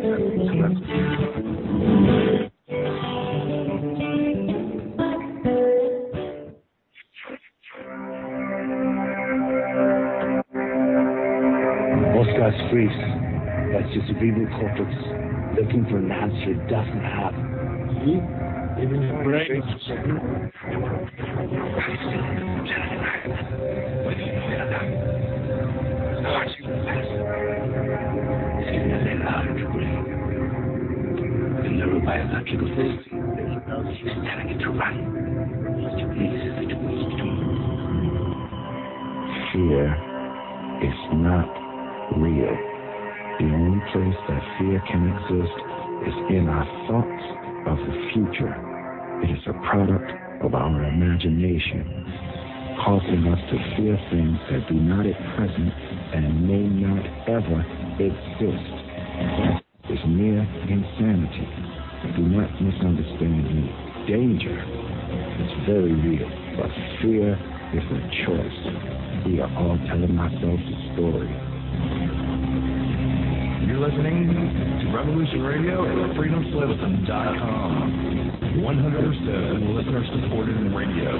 Oscar Freeze, that's your cerebral cortex looking for an answer it doesn't have. Even your brain. The neurobiological system is telling it to run. Fear is not real. The only place that fear can exist is in our thoughts of the future. It is a product of our imagination, causing us to fear things that do not at present and may not ever exist. That is mere insanity. Do not misunderstand me. Danger is very real, but fear is a choice. We are all telling ourselves a story. You're listening to Revolution Radio at freedomslips.com. 100% listener-supported radio.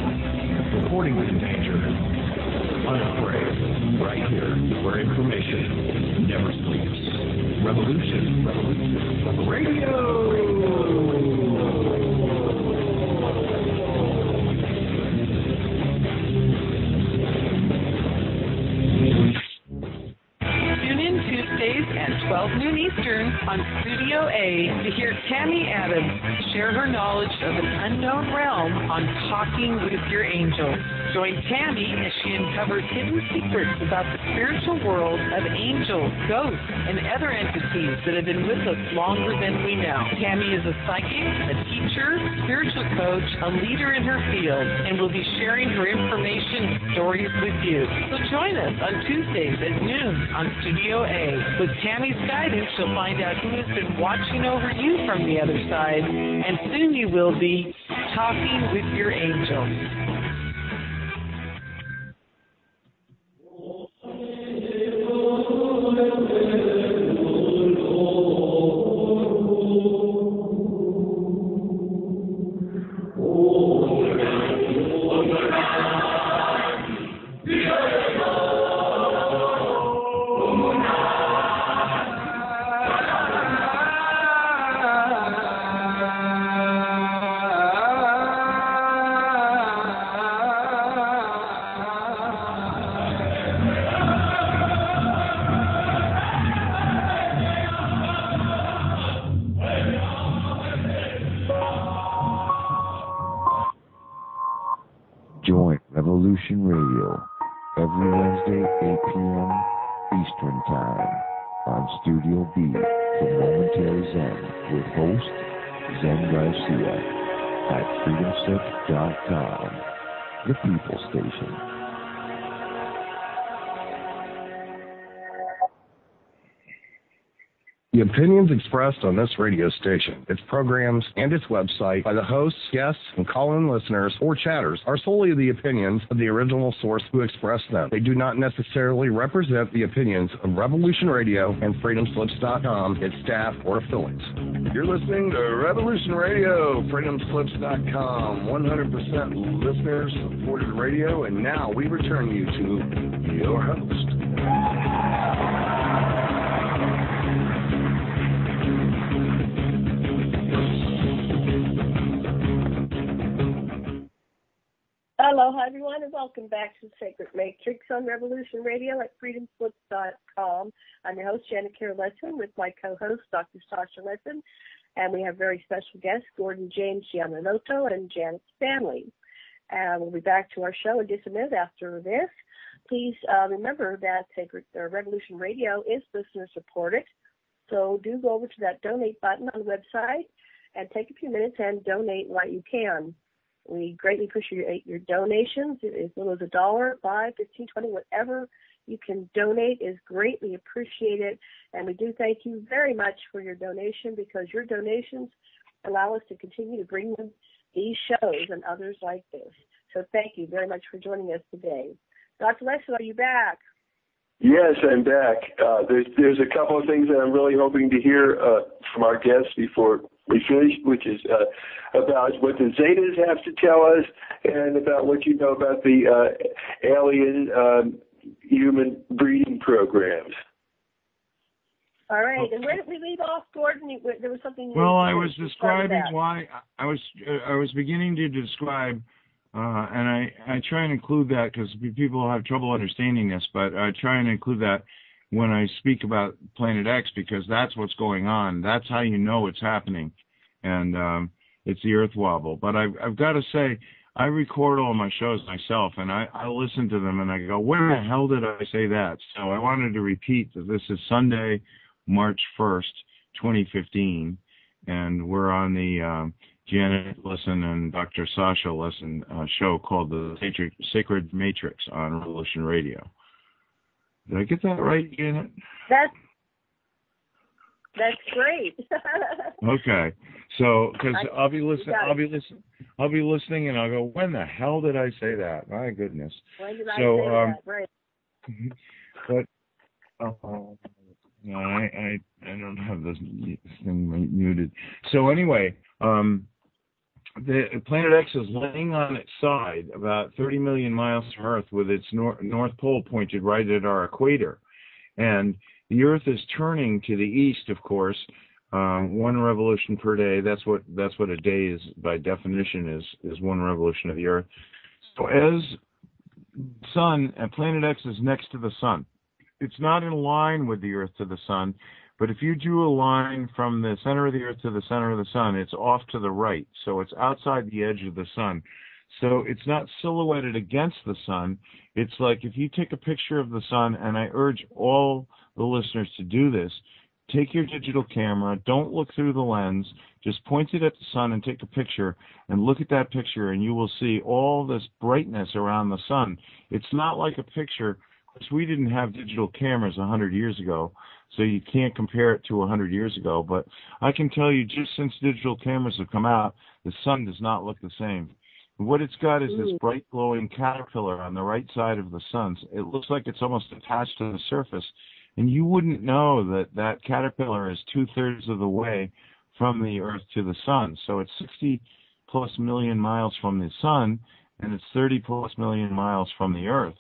Reporting to danger. Unafraid. Right here, where information never sleeps. Revolution Radio! At 12 noon Eastern on Studio A to hear Tammy Adams share her knowledge of an unknown realm on Talking with Your Angel. Join Tammy as she uncovers hidden secrets about the spiritual world of angels, ghosts, and other entities that have been with us longer than we know. Tammy is a psychic, a teacher, spiritual coach, a leader in her field, and will be sharing her information and stories with you. So join us on Tuesdays at noon on Studio A. With Tammy's guidance, you'll find out who has been watching over you from the other side, and soon you will be talking with your angel. will be for Momentary Zen with host Zen Garcia at freedomslip.com, the People Station. The opinions expressed on this radio station, its programs, and its website by the hosts, guests, and call-in listeners or chatters are solely the opinions of the original source who expressed them. They do not necessarily represent the opinions of Revolution Radio and freedomslips.com, its staff, or affiliates. You're listening to Revolution Radio, freedomslips.com, 100% listener-supported radio, and now we return you to your host. Aloha, everyone, and welcome back to Sacred Matrix on Revolution Radio at freedomslips.com. I'm your host, Janet Kira Lesson, with my co-host, Dr. Sasha Lesson, and we have very special guests, Gordon James Yamanoto and Janet's family. And we'll be back to our show in just a minute after this. Please remember that Sacred Revolution Radio is listener-supported, so do go over to that donate button on the website and take a few minutes and donate what you can. We greatly appreciate your donations. As little as $1, $5, $15, $20, whatever you can donate is greatly appreciated. And we do thank you very much for your donation, because your donations allow us to continue to bring them these shows and others like this. So thank you very much for joining us today. Dr. Lesson, are you back? Yes, I'm back. There's a couple of things that I'm really hoping to hear from our guests before we finish, which is about what the Zetas have to tell us and about what you know about the alien human breeding programs. All right, and where did we leave off, Gordon? There was something. Well, I was describing why I was beginning to describe. And I try and include that because people have trouble understanding this, but I try and include that when I speak about Planet X, because that's what's going on. That's how you know it's happening, and it's the Earth wobble. But I've got to say, I record all my shows myself, and I listen to them, and I go, when the hell did I say that? So I wanted to repeat that this is Sunday, March 1st, 2015, and we're on the Janet Lesson and Dr. Sasha Lesson show called the Sacred Matrix on Revolution Radio. Did I get that right, Janet? That's great. Okay, so because I'll be listening, and I'll go, when the hell did I say that? My goodness. When did I say that? Right. But no, I don't have this thing muted. So anyway, the Planet X is laying on its side about 30 million miles from Earth, with its north pole pointed right at our equator. And the Earth is turning to the east, of course, one revolution per day. That's what a day is by definition, is one revolution of the Earth. So as Sun, and Planet X is next to the Sun. It's not in line with the Earth to the Sun, but if you drew a line from the center of the Earth to the center of the Sun, it's off to the right. So it's outside the edge of the Sun. So it's not silhouetted against the Sun. It's like if you take a picture of the Sun, and I urge all the listeners to do this, take your digital camera, don't look through the lens, just point it at the Sun and take a picture, and look at that picture, and you will see all this brightness around the Sun. It's not like a picture, because we didn't have digital cameras 100 years ago, so you can't compare it to 100 years ago. But I can tell you, just since digital cameras have come out, the Sun does not look the same. What it's got is this bright glowing caterpillar on the right side of the Sun. It looks like it's almost attached to the surface, and you wouldn't know that that caterpillar is 2/3 of the way from the Earth to the Sun. So it's 60+ million miles from the Sun, and it's 30+ million miles from the Earth.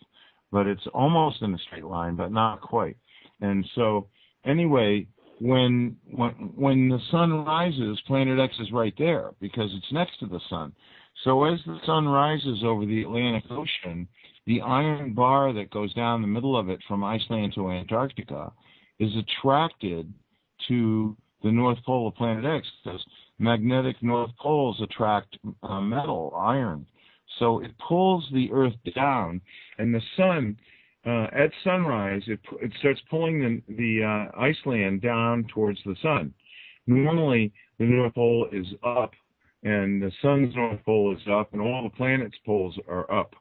But it's almost in a straight line, but not quite. And so, anyway, when the Sun rises, Planet X is right there because it's next to the Sun. So as the Sun rises over the Atlantic Ocean, the iron bar that goes down the middle of it from Iceland to Antarctica is attracted to the North Pole of Planet X, because magnetic North Poles attract metal, iron. So it pulls the Earth down, and the Sun at sunrise, it starts pulling the ice land down towards the sun. Normally, the North Pole is up, and the sun's North Pole is up, and all the planets' poles are up.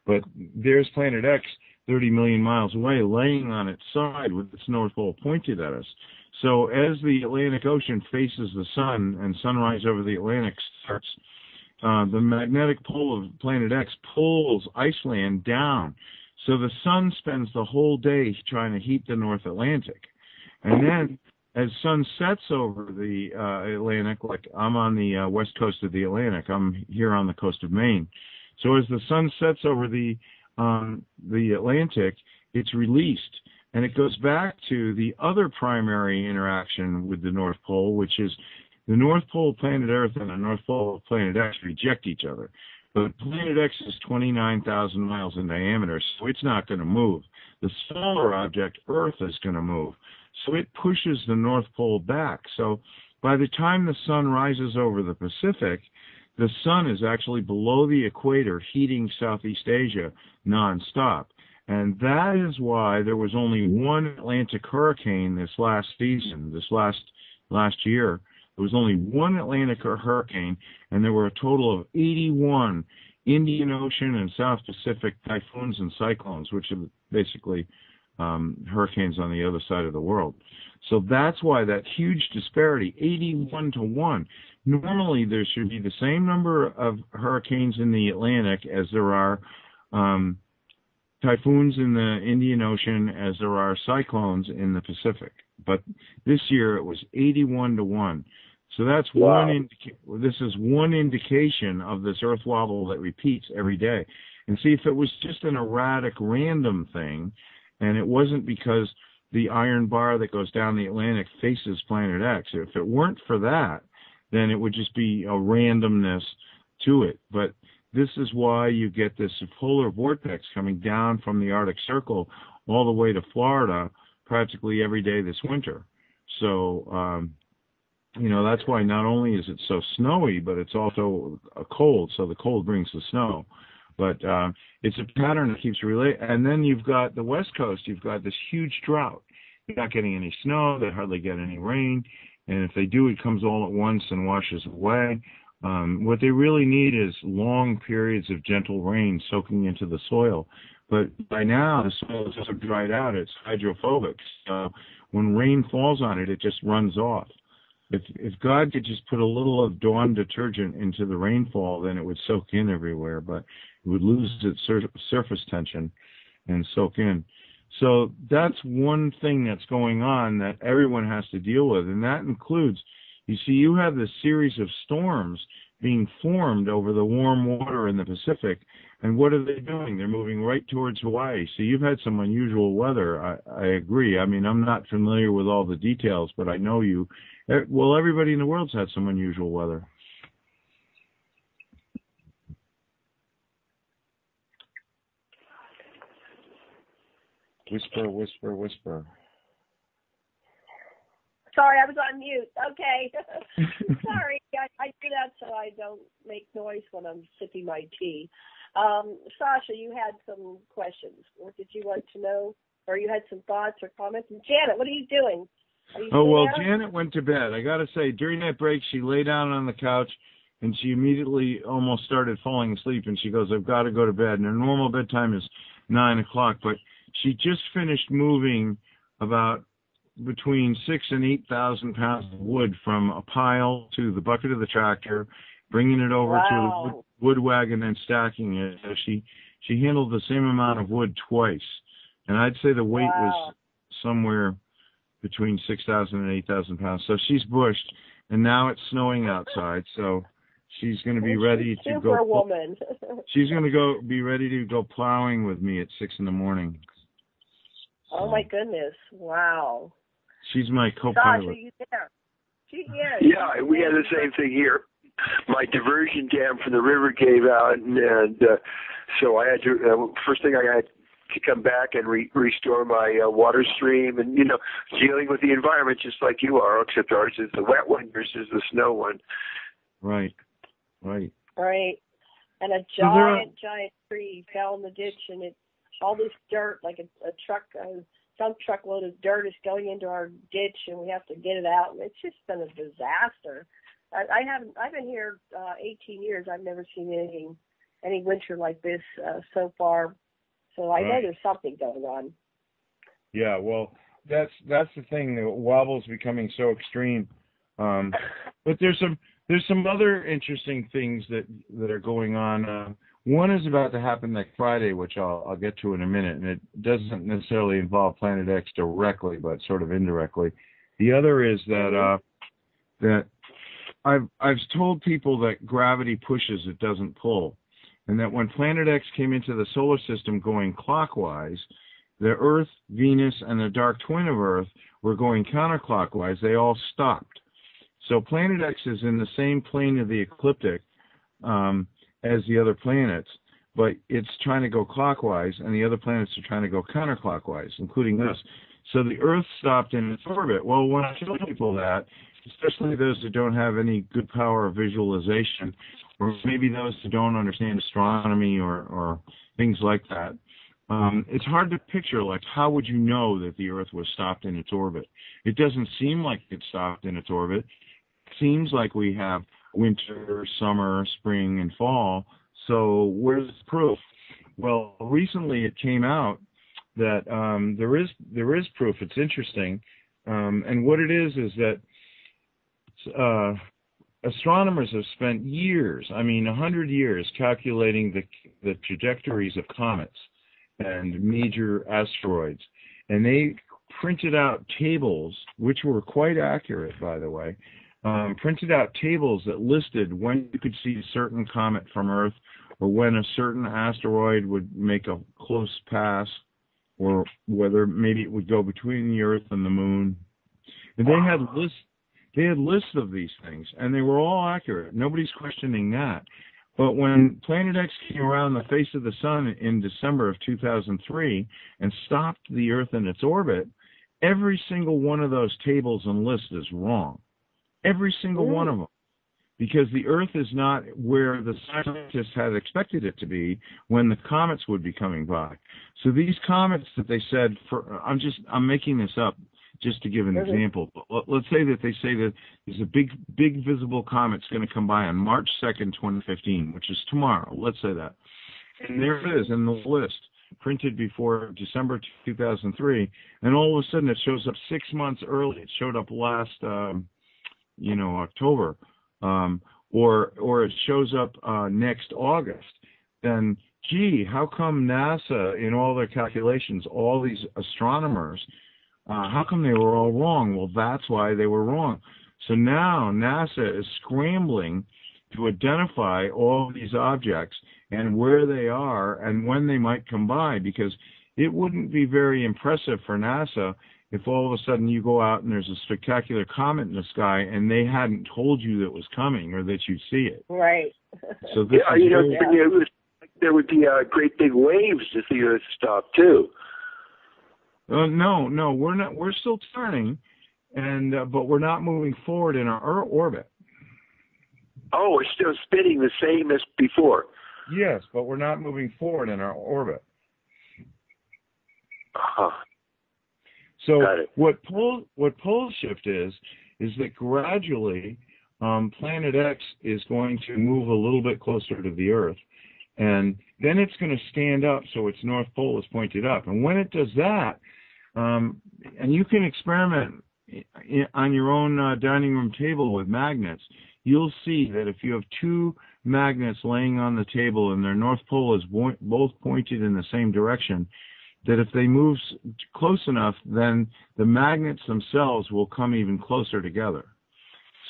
But there's Planet X 30 million miles away, laying on its side with its North Pole pointed at us. So as the Atlantic Ocean faces the sun and sunrise over the Atlantic starts, the magnetic pole of Planet X pulls Iceland down. So the sun spends the whole day trying to heat the North Atlantic. And then as sun sets over the Atlantic, like I'm on the west coast of the Atlantic, I'm here on the coast of Maine. So as the sun sets over the Atlantic, it's released. And it goes back to the other primary interaction with the North Pole, which is the North Pole of planet Earth and the North Pole of planet X reject each other. But planet X is 29,000 miles in diameter, so it's not going to move. The smaller object, Earth, is going to move. So it pushes the North Pole back. So by the time the sun rises over the Pacific, the sun is actually below the equator, heating Southeast Asia nonstop. And that is why there was only one Atlantic hurricane this last season, this last year. There was only one Atlantic hurricane, and there were a total of 81 Indian Ocean and South Pacific typhoons and cyclones, which are basically hurricanes on the other side of the world. So that's why that huge disparity, 81 to 1. Normally there should be the same number of hurricanes in the Atlantic as there are typhoons in the Indian Ocean as there are cyclones in the Pacific. But this year it was 81 to 1. So that's wow. This is one indication of this Earth wobble that repeats every day. And see, if it was just an erratic, random thing, and it wasn't because the iron bar that goes down the Atlantic faces Planet X, if it weren't for that, then it would just be a randomness to it. But this is why you get this polar vortex coming down from the Arctic Circle all the way to Florida practically every day this winter. So, that's why not only is it so snowy, but it's also cold. So the cold brings the snow. But it's a pattern that keeps relating. And then you've got the West Coast. You've got this huge drought. You're not getting any snow. They hardly get any rain. And if they do, it comes all at once and washes away. What they really need is long periods of gentle rain soaking into the soil. But by now, the soil is so dried out, it's hydrophobic. So when rain falls on it, it just runs off. If God could just put a little of Dawn detergent into the rainfall, then it would soak in everywhere, but it would lose its surface tension and soak in. So that's one thing that's going on that everyone has to deal with, and that includes, you see, you have this series of storms being formed over the warm water in the Pacific, and what are they doing? They're moving right towards Hawaii. So you've had some unusual weather. I agree. I mean, I'm not familiar with all the details, but I know you. Well, everybody in the world's had some unusual weather. Whisper, whisper, whisper. Sorry, I was on mute. Okay. Sorry, I do that so I don't make noise when I'm sipping my tea. Sasha, you had some questions. What did you want to know? Or you had some thoughts or comments? And Janet, what are you doing? Janet went to bed. I got to say, during that break, she lay down on the couch, and she immediately almost started falling asleep, and she goes, I've got to go to bed. And her normal bedtime is 9 o'clock, but she just finished moving about between 6,000 and 8,000 pounds of wood from a pile to the bucket of the tractor, bringing it over to the wood wagon and stacking it. So she handled the same amount of wood twice. And I'd say the weight was somewhere between 6,000 and 8,000 pounds. So she's bushed, and now it's snowing outside. So she's going to be ready to go. Woman. She's going to be ready to go plowing with me at 6 in the morning. Oh my goodness! Wow. She's my co-pilot. Sasha, you there? She is. Yeah, we had the same thing here. My diversion dam from the river gave out, and so I had to. First thing I had to come back and restore my water stream, and dealing with the environment just like you are, except ours is the wet one versus the snow one. Right. And a giant tree fell in the ditch, and it all this dirt, like a truck, some truckload of dirt is going into our ditch, and we have to get it out. And it's just been a disaster. I've been here 18 years. I've never seen any winter like this so far. So I know there's something going on. Yeah, well, that's the thing. The wobble's becoming so extreme. But there's some other interesting things that are going on. One is about to happen next Friday, which I'll get to in a minute, and it doesn't necessarily involve Planet X directly, but sort of indirectly. The other is that I've told people that gravity pushes, it doesn't pull, and that when Planet X came into the solar system going clockwise, the Earth, Venus, and the dark twin of Earth were going counterclockwise. They all stopped. So Planet X is in the same plane of the ecliptic as the other planets, but it's trying to go clockwise, and the other planets are trying to go counterclockwise, including us. So the Earth stopped in its orbit. Well, when I tell people that, especially those that don't have any good power of visualization, or maybe those who don't understand astronomy or things like that, it's hard to picture, like, how would you know that the Earth was stopped in its orbit? It doesn't seem like it's stopped in its orbit. It seems like we have winter, summer, spring, and fall. So where's the proof? Well, recently it came out that there is proof. It's interesting. And what it is that astronomers have spent years, 100 years, calculating the trajectories of comets and major asteroids. And they printed out tables, which were quite accurate, by the way, printed out tables that listed when you could see a certain comet from Earth, or when a certain asteroid would make a close pass, or whether maybe it would go between the Earth and the Moon. And they had lists of these things, and they were all accurate. Nobody's questioning that. But when Planet X came around the face of the sun in December of 2003 and stopped the Earth in its orbit, every single one of those tables and lists is wrong. Every single one of them. Because the Earth is not where the scientists had expected it to be when the comets would be coming by. So these comets that they said, I'm making this up just to give an example. Let's say that they say that there's a big visible comet that's going to come by on March 2nd, 2015, which is tomorrow. Let's say that. And there it is in the list, printed before December 2003, and all of a sudden it shows up 6 months early. It showed up last, October, or it shows up next August. Then, gee, how come NASA, in all their calculations, all these astronomers, how come they were all wrong? Well, that's why they were wrong. So now NASA is scrambling to identify all of these objects and where they are and when they might come by, because it wouldn't be very impressive for NASA if all of a sudden you go out and there's a spectacular comet in the sky and they hadn't told you that it was coming or that you'd see it. Right. So this there would be great big waves if the Earth stopped too. No, we're not. We're still turning, but we're not moving forward in our orbit. Oh, we're still spinning the same as before. Yes, but we're not moving forward in our orbit. So what pole shift is that gradually Planet X is going to move a little bit closer to the Earth, and then it's going to stand up so its north pole is pointed up. And when it does that, and you can experiment on your own dining room table with magnets, you'll see that if you have two magnets laying on the table and their north pole is both pointed in the same direction, that if they move close enough, then the magnets themselves will come even closer together.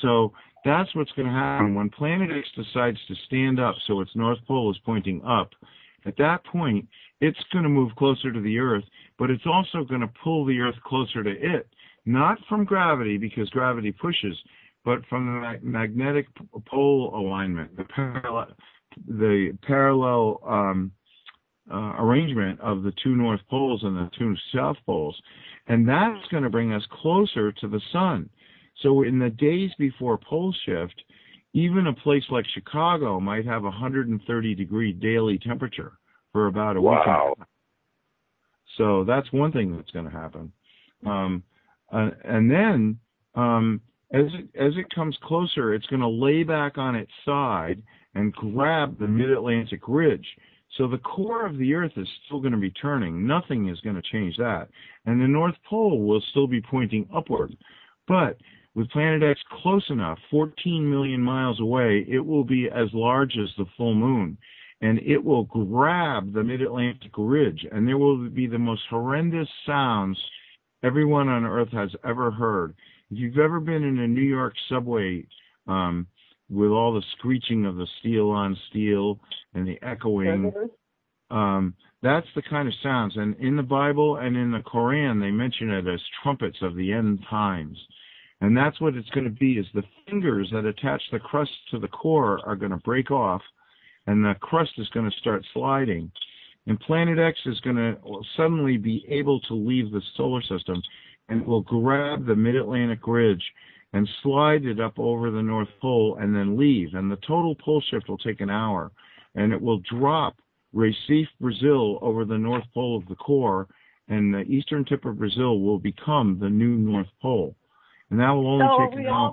So that's what's going to happen. When Planet X decides to stand up so its north pole is pointing up, at that point, it's going to move closer to the Earth, but it's also going to pull the Earth closer to it, not from gravity, because gravity pushes, but from the magnetic pole alignment, the parallel arrangement of the two north poles and the two south poles. And that's going to bring us closer to the sun. So in the days before pole shift, even a place like Chicago might have 130-degree daily temperature for about a week. So that's one thing that's going to happen. And then as it comes closer, it's going to lay back on its side and grab the mid-Atlantic ridge. So the core of the Earth is still going to be turning. Nothing is going to change that. And the North Pole will still be pointing upward. But with Planet X close enough, 14 million miles away, it will be as large as the full moon. And it will grab the mid-Atlantic ridge. And there will be the most horrendous sounds everyone on Earth has ever heard. If you've ever been in a New York subway with all the screeching of the steel on steel and the echoing, that's the kind of sounds. And in the Bible and in the Quran, they mention it as trumpets of the end times. And that's what it's going to be, is the fingers that attach the crust to the core are going to break off, and the crust is going to start sliding. And Planet X is going to suddenly be able to leave the solar system, and it will grab the mid-Atlantic ridge and slide it up over the North Pole and then leave. And the total pole shift will take an hour, and it will drop Recife, Brazil, over the North Pole of the core, and the eastern tip of Brazil will become the new North Pole. And that will only take an hour.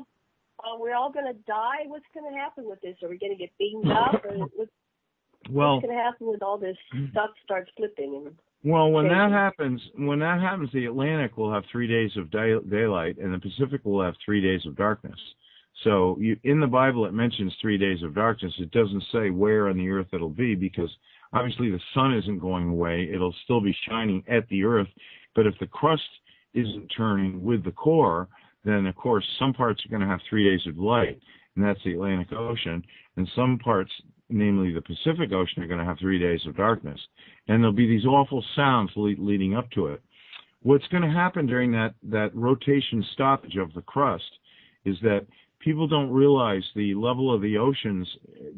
Are we all going to die? What's going to happen with this? Are we going to get beamed up? Or what's going to happen with all this stuff starts flipping? When that happens, the Atlantic will have 3 days of daylight, and the Pacific will have 3 days of darkness. So in the Bible, it mentions 3 days of darkness. It doesn't say where on the Earth it'll be, because obviously the sun isn't going away. It'll still be shining at the Earth. But if the crust isn't turning with the core, then, of course, some parts are going to have 3 days of light, and that's the Atlantic Ocean, and some parts, namely the Pacific Ocean, are going to have 3 days of darkness. And there'll be these awful sounds leading up to it. What's going to happen during that rotation stoppage of the crust is that people don't realize the level of the oceans.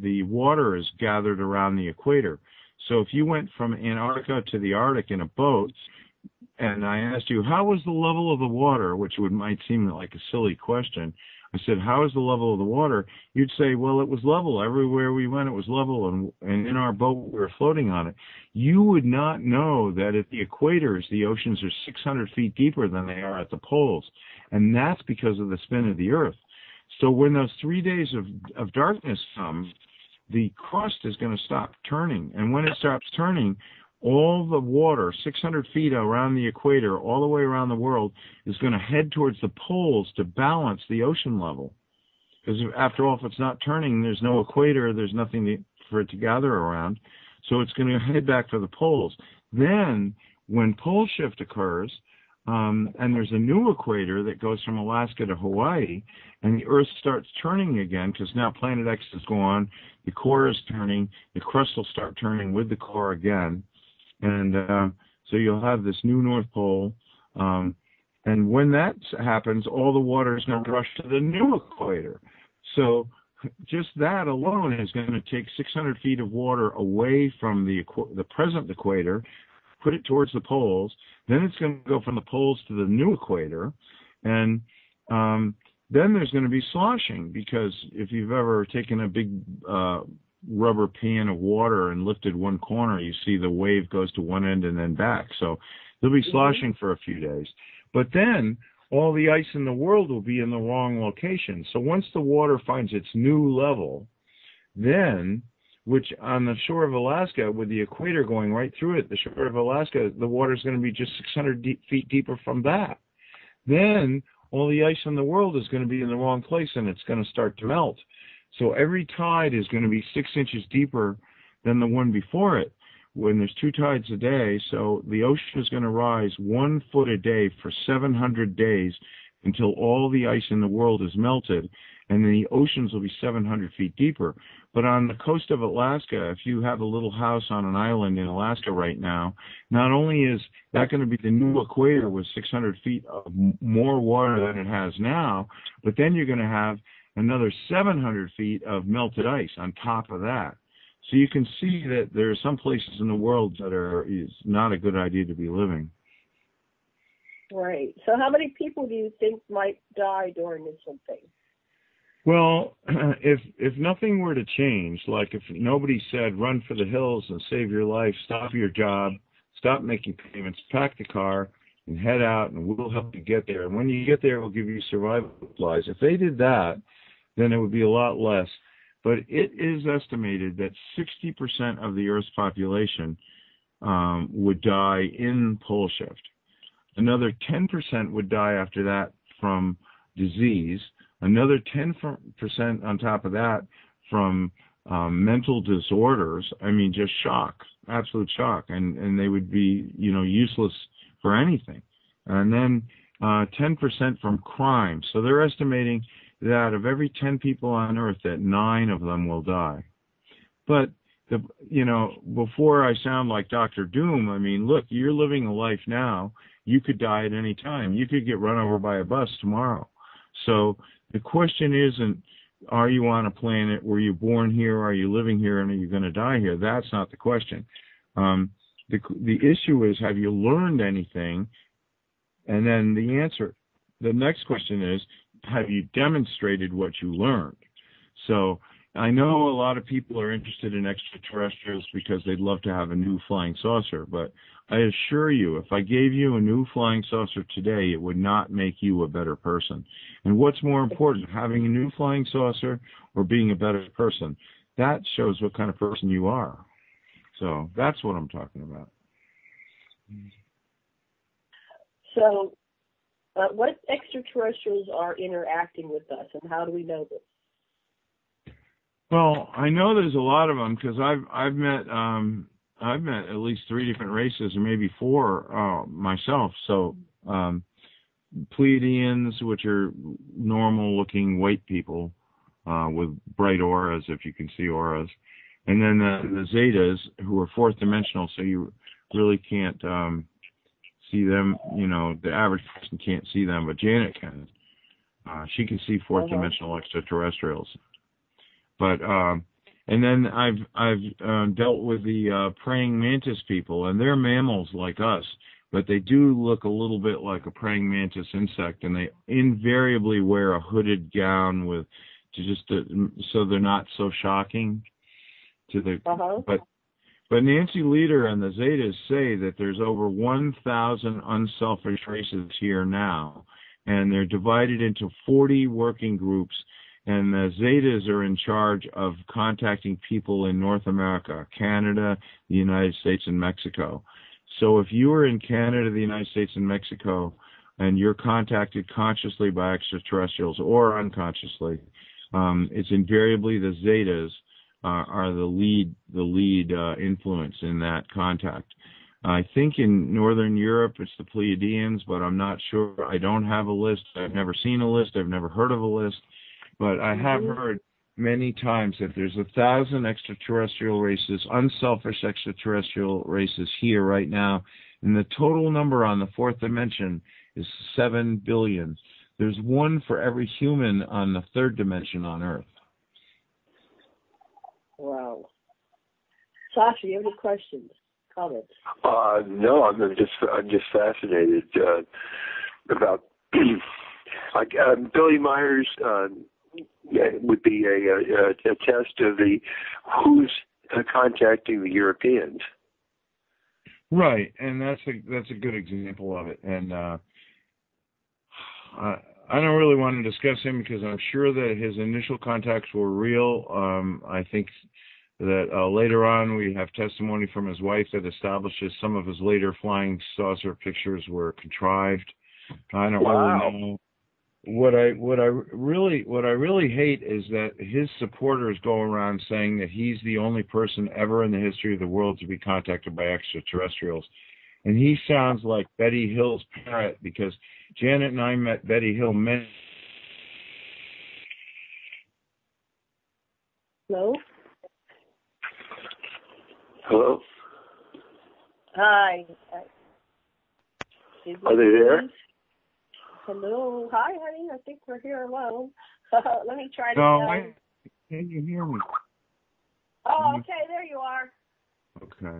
The water is gathered around the equator. So if you went from Antarctica to the Arctic in a boat, and I asked you, how was the level of the water, which might seem like a silly question. I said, how is the level of the water? You'd say, well, it was level. Everywhere we went, it was level, and in our boat, we were floating on it. You would not know that at the equators, the oceans are 600 feet deeper than they are at the poles, and that's because of the spin of the Earth. So when those 3 days of darkness come, the crust is going to stop turning, and when it stops turning, all the water, 600 feet around the equator, all the way around the world, is going to head towards the poles to balance the ocean level. Because after all, if it's not turning, there's no equator, there's nothing for it to gather around. So it's going to head back to the poles. Then, when pole shift occurs, and there's a new equator that goes from Alaska to Hawaii, and the Earth starts turning again, because now Planet X is gone, the core is turning, the crust will start turning with the core again. And so you'll have this new North Pole. And when that happens, all the water is going to rush to the new equator. So just that alone is going to take 600 feet of water away from the present equator, put it towards the poles. Then it's going to go from the poles to the new equator. And then there's going to be sloshing, because if you've ever taken a big rubber pan of water and lifted one corner, you see the wave goes to one end and then back. So there'll be sloshing for a few days. But then all the ice in the world will be in the wrong location. So once the water finds its new level, then, which on the shore of Alaska, with the equator going right through it, the shore of Alaska, the water is going to be just 600 feet deeper from that. Then all the ice in the world is going to be in the wrong place, and it's going to start to melt. So every tide is going to be 6 inches deeper than the one before it, when there's 2 tides a day. So the ocean is going to rise 1 foot a day for 700 days until all the ice in the world is melted, and then the oceans will be 700 feet deeper. But on the coast of Alaska, if you have a little house on an island in Alaska right now, not only is that going to be the new equator with 600 feet of more water than it has now, but then you're going to have another 700 feet of melted ice on top of that. So you can see that there are some places in the world that is not a good idea to be living. Right. So how many people do you think might die during this whole thing? Well, if nothing were to change, like if nobody said run for the hills and save your life, stop your job, stop making payments, pack the car, and head out, and we'll help you get there. And when you get there, we'll give you survival supplies. If they did that, then it would be a lot less. But it is estimated that 60% of the Earth's population would die in pole shift. Another 10% would die after that from disease. Another 10% on top of that from mental disorders. I mean, just shock, absolute shock, and they would be, useless for anything. And then 10% from crime. So they're estimating that of every 10 people on Earth, that 9 of them will die. But before I sound like Dr. Doom, I mean, look, you're living a life now. You could die at any time. You could get run over by a bus tomorrow. So the question isn't, are you on a planet? Were you born here? Are you living here? And are you going to die here? That's not the question. The issue is, have you learned anything? And then the next question is, have you demonstrated what you learned? So I know a lot of people are interested in extraterrestrials because they'd love to have a new flying saucer, but I assure you, if I gave you a new flying saucer today, it would not make you a better person. And what's more important, having a new flying saucer or being a better person? That shows what kind of person you are. So that's what I'm talking about. So what extraterrestrials are interacting with us, and how do we know this? Well, I know there's a lot of them because I've met at least 3 different races, or maybe 4 myself. So Pleiadians, which are normal-looking white people with bright auras, if you can see auras, and then the Zetas, who are 4th dimensional, so you really can't see them. The average person can't see them, but Janet can. She can see 4th dimensional extraterrestrials. But and then I've dealt with the praying mantis people, and they're mammals like us, but they do look a little bit like a praying mantis insect, and they invariably wear a hooded gown so they're not so shocking to the. But Nancy Lieder and the Zetas say that there's over 1,000 unselfish races here now, and they're divided into 40 working groups. And the Zetas are in charge of contacting people in North America, Canada, the United States, and Mexico. So if you are in Canada, the United States, and Mexico, and you're contacted consciously by extraterrestrials or unconsciously, it's invariably the Zetas are the lead influence in that contact. I think in Northern Europe it's the Pleiadians, but I'm not sure. I don't have a list. I've never seen a list. I've never heard of a list. But I have heard many times that there's 1,000 extraterrestrial races, unselfish extraterrestrial races here right now, and the total number on the 4th dimension is 7 billion. There's 1 for every human on the 3rd dimension on Earth. Wow. Sasha, you have any questions, comments? No, I'm just fascinated about Billy Myers. Would be a test of who's contacting the Europeans. Right, and that's a good example of it. And I don't really want to discuss him because I'm sure that his initial contacts were real. I think that later on we have testimony from his wife that establishes some of his later flying saucer pictures were contrived. I don't really know. What I really hate is that his supporters go around saying that he's the only person ever in the history of the world to be contacted by extraterrestrials. And he sounds like Betty Hill's parrot, because Janet and I met Betty Hill many. Hello? Hello? Hi. Are they there? Hello. Hi, honey. I think we're here alone. Let me try to... Can you hear me? Oh, okay. There you are. Okay.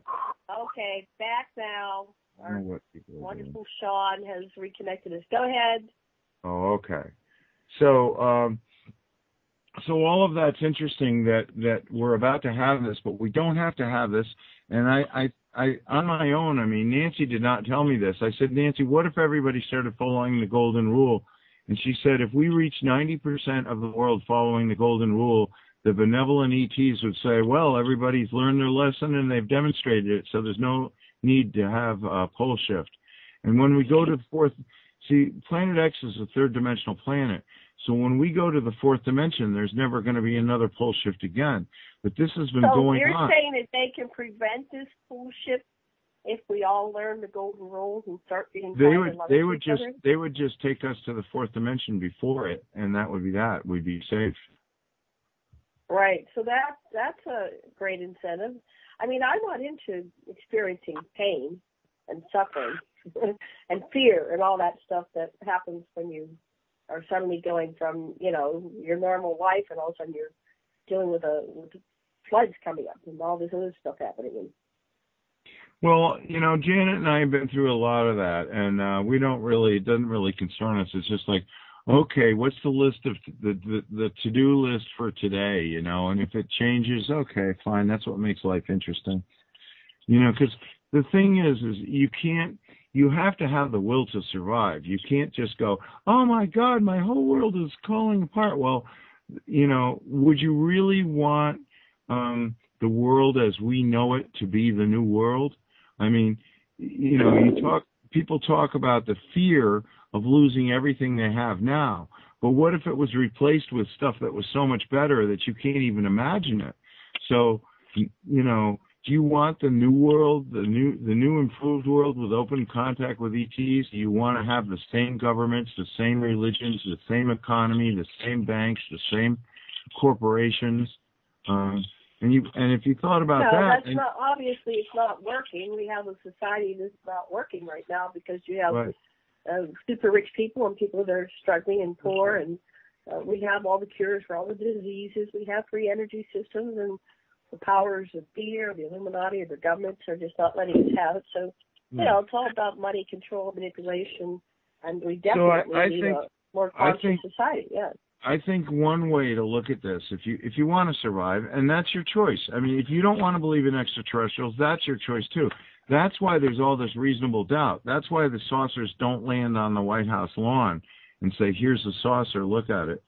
Okay. Back now. Our wonderful Sean has reconnected us. Go ahead. Oh, okay. So all of that's interesting that we're about to have this, but we don't have to have this. And I on my own, I mean, Nancy did not tell me this. I said, Nancy, what if everybody started following the golden rule? And she said, if we reach 90% of the world following the golden rule, the benevolent ETs would say, well, everybody's learned their lesson and they've demonstrated it, so there's no need to have a pole shift. And when we go to the fourth, see, Planet X is a third-dimensional planet. So when we go to the fourth dimension, there's never going to be another pole shift again. But this has been going on. So you're saying that they can prevent this pole shift if we all learn the golden rules and start being they would just take us to the fourth dimension before it, and that would be that. We'd be safe. Right. So that's a great incentive. I mean, I'm not into experiencing pain and suffering and fear and all that stuff that happens when you are suddenly going from, your normal life, and all of a sudden you're dealing with floods coming up and all this other stuff happening. Well, Janet and I have been through a lot of that, and it doesn't really concern us. It's just like, okay, what's the list of the to-do list for today, and if it changes, okay, fine. That's what makes life interesting. Because the thing is you have to have the will to survive. You can't just go, oh my God, my whole world is falling apart. Well, would you really want the world as we know it to be the new world? I mean, people talk about the fear of losing everything they have now. But what if it was replaced with stuff that was so much better that you can't even imagine it? So, do you want the new world, the new improved world with open contact with ETs? Do you want to have the same governments, the same religions, the same economy, the same banks, the same corporations? And if you thought about that, that's not, obviously it's not working. We have a society that's not working right now because you have super rich people and people that are struggling and poor, and we have all the cures for all the diseases. We have free energy systems, and the powers of fear, the Illuminati, or the governments are just not letting us have it. So, it's all about money, control, manipulation, and we definitely need a more conscious society. Yeah. I think one way to look at this, if you want to survive, and that's your choice. I mean, if you don't want to believe in extraterrestrials, that's your choice too. That's why there's all this reasonable doubt. That's why the saucers don't land on the White House lawn and say, here's a saucer, look at it.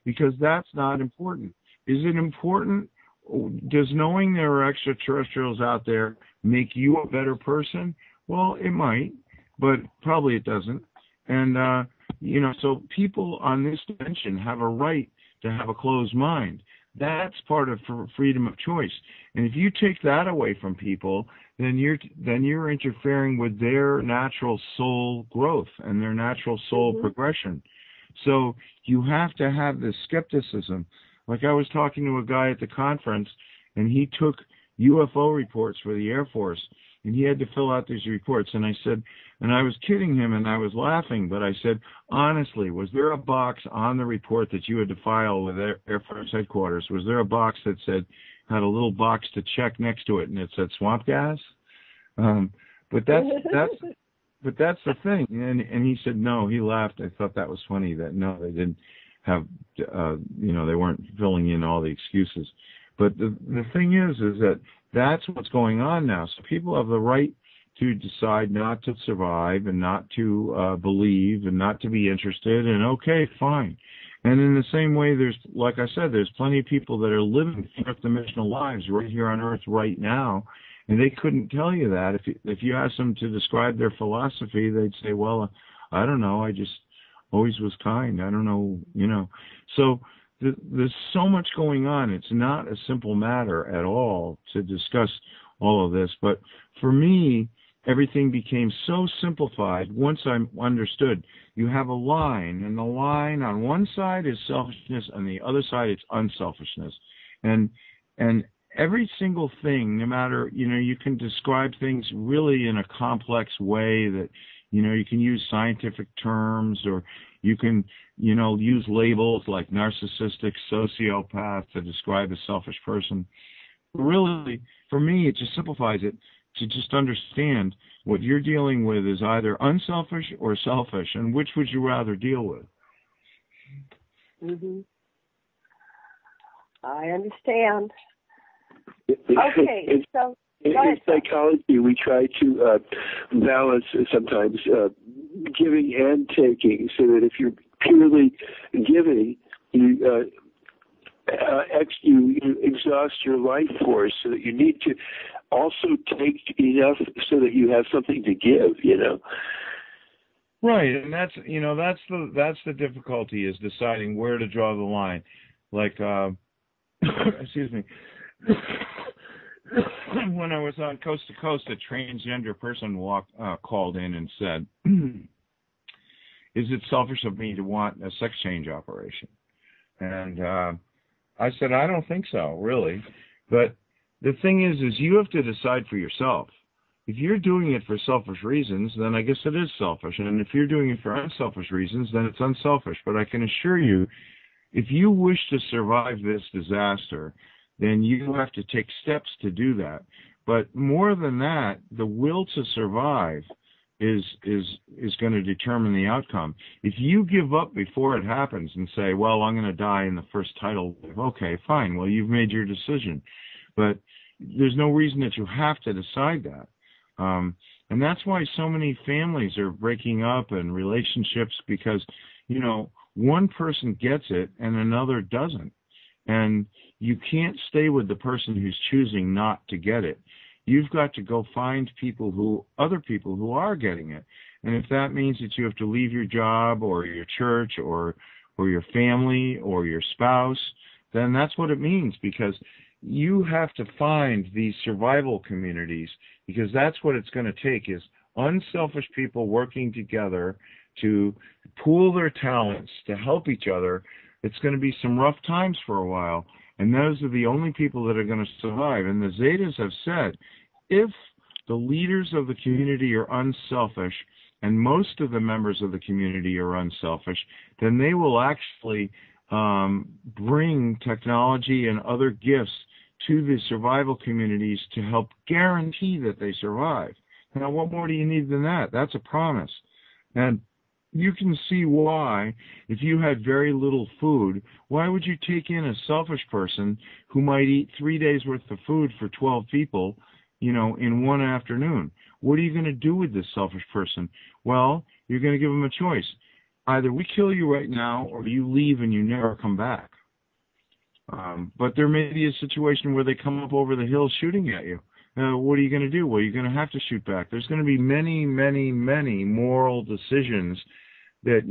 Because that's not important. Is it important? Does knowing there are extraterrestrials out there make you a better person? Well, it might, but probably it doesn't. And, so people on this dimension have a right to have a closed mind. That's part of freedom of choice. And if you take that away from people, then you're interfering with their natural soul growth and their natural soul progression. So you have to have this skepticism. Like I was talking to a guy at the conference, and he took UFO reports for the Air Force, and he had to fill out these reports. And I said, and I was kidding him, and I was laughing, but I said, honestly, was there a box on the report that you had to file with Air Force headquarters? Was there a box that had a little box to check next to it, and it said swamp gas? But that's the thing. And he said no. He laughed. I thought that was funny. That no, they didn't have, they weren't filling in all the excuses. But the thing is that that's what's going on now. So people have the right to decide not to survive and not to believe and not to be interested. And okay, fine. And in the same way, like I said, there's plenty of people that are living fourth dimensional lives right here on Earth right now, and they couldn't tell you that. If you asked them to describe their philosophy, they'd say, well, I don't know. I just always was kind. I don't know, So there's so much going on. It's not a simple matter at all to discuss all of this. But for me, everything became so simplified once I understood. You have a line, and the line on one side is selfishness, and the other side is unselfishness. And every single thing, no matter, you can describe things really in a complex way that, you can use scientific terms, or you can, use labels like narcissistic, sociopath to describe a selfish person. Really, for me, it just simplifies it to just understand what you're dealing with is either unselfish or selfish, and which would you rather deal with? I understand. Okay, so In psychology, we try to balance sometimes giving and taking, so that if you're purely giving, you exhaust your life force, so that you need to also take enough so that you have something to give, Right, and that's the difficulty, is deciding where to draw the line. Like, excuse me, when I was on Coast to Coast, a transgender person called in and said, "Is it selfish of me to want a sex change operation?" And I said, "I don't think so, really. But the thing is you have to decide for yourself. If you're doing it for selfish reasons, then I guess it is selfish. And if you're doing it for unselfish reasons, then it's unselfish. But I can assure you, if you wish to survive this disaster, then you have to take steps to do that. But more than that, the will to survive is going to determine the outcome. If you give up before it happens and say, well, I'm going to die in the first tidal wave, okay, fine. Well, you've made your decision. But there's no reason that you have to decide that. And that's why so many families are breaking up and relationships, because, one person gets it and another doesn't. And you can't stay with the person who's choosing not to get it. You've got to go find other people who are getting it. And if that means that you have to leave your job or your church or your family or your spouse, then that's what it means, because you have to find these survival communities, because that's what it's going to take, is unselfish people working together to pool their talents to help each other. It's going to be some rough times for a while, and those are the only people that are going to survive. And the Zetas have said, if the leaders of the community are unselfish, and most of the members of the community are unselfish, then they will actually bring technology and other gifts to the survival communities to help guarantee that they survive. Now, what more do you need than that? That's a promise. And you can see why, if you had very little food, why would you take in a selfish person who might eat 3 days worth of food for 12 people, in one afternoon? What are you going to do with this selfish person? Well, you're going to give them a choice. Either we kill you right now, or you leave and you never come back. But there may be a situation where they come up over the hill shooting at you. What are you going to do? Well, you're going to have to shoot back. There's going to be many, many, many moral decisions that,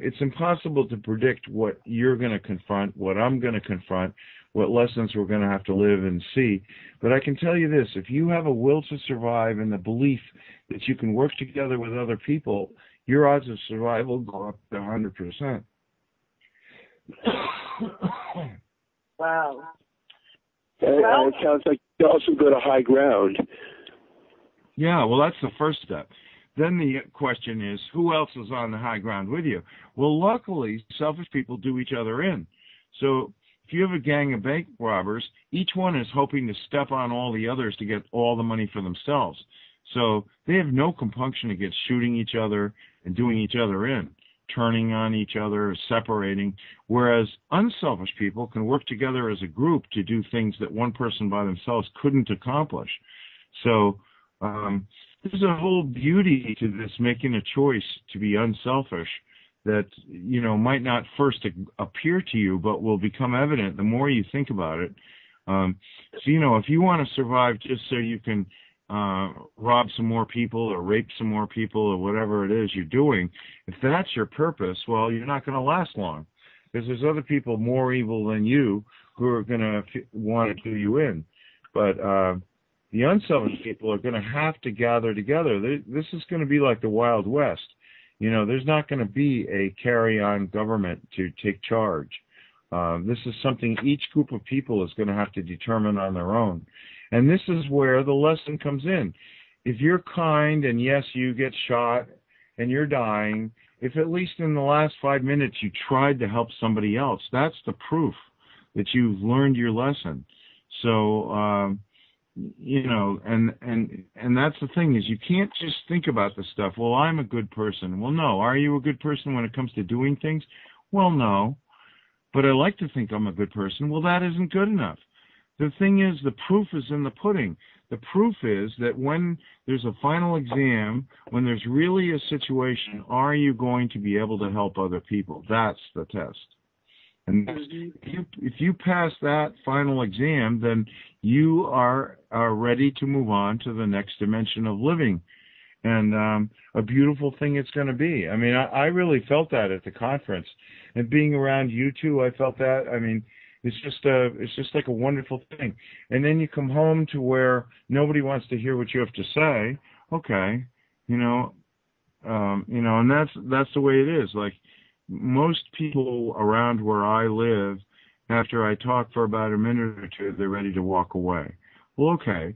it's impossible to predict what you're going to confront, what I'm going to confront, what lessons we're going to have to live and see. But I can tell you this, if you have a will to survive and the belief that you can work together with other people, your odds of survival go up to 100%. Wow. It sounds like you also go to high ground. Yeah, well, that's the first step. Then the question is, who else is on the high ground with you? Well, luckily, selfish people do each other in. So if you have a gang of bank robbers, each one is hoping to step on all the others to get all the money for themselves. So they have no compunction against shooting each other and doing each other in, turning on each other, separating, whereas unselfish people can work together as a group to do things that one person by themselves couldn't accomplish. So there's a whole beauty to this, making a choice to be unselfish that, might not first appear to you, but will become evident the more you think about it. So, if you want to survive just so you can rob some more people or rape some more people or whatever it is you're doing, if that's your purpose, well, you're not going to last long, because there's other people more evil than you who are going to want to do you in. But the unselfish people are going to have to gather together. This is going to be like the Wild West. There's not going to be a carry-on government to take charge. This is something each group of people is going to have to determine on their own. And this is where the lesson comes in. If you're kind and, yes, you get shot and you're dying, if at least in the last 5 minutes you tried to help somebody else, that's the proof that you've learned your lesson. So, and that's the thing, is you can't just think about the stuff, well, I'm a good person. Well, no. Are you a good person when it comes to doing things? Well, no. But I like to think I'm a good person. Well, that isn't good enough. the thing is, the proof is in the pudding. The proof is that when there's a final exam, when there's really a situation, are you going to be able to help other people? That's the test. And if you pass that final exam, then you are ready to move on to the next dimension of living. And a beautiful thing it's going to be. I mean, I really felt that at the conference. And being around you two, I felt that. I mean, it's just like a wonderful thing. And then you come home to where nobody wants to hear what you have to say. Okay, and that's the way it is. Like most people around where I live, after I talk for about a minute or two, they're ready to walk away. Well, okay,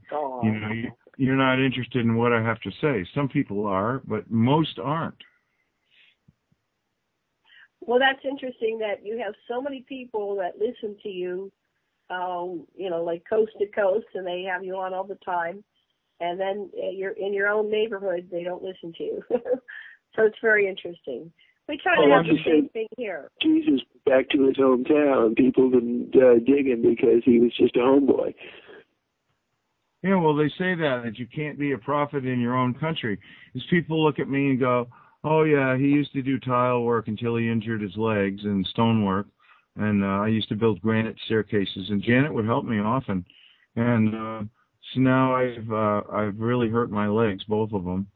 you're not interested in what I have to say. Some people are, but most aren't. Well, that's interesting that you have so many people that listen to you, like coast to coast, and they have you on all the time. And then you're in your own neighborhood, they don't listen to you. So it's very interesting. We try to have the same thing here. Jesus back to his hometown. People didn't dig him because he was just a homeboy. Yeah, well, they say that you can't be a prophet in your own country. Because people look at me and go, oh, yeah, he used to do tile work until he injured his legs and stonework. And I used to build granite staircases. And Janet would help me often. And so now I've really hurt my legs, both of them.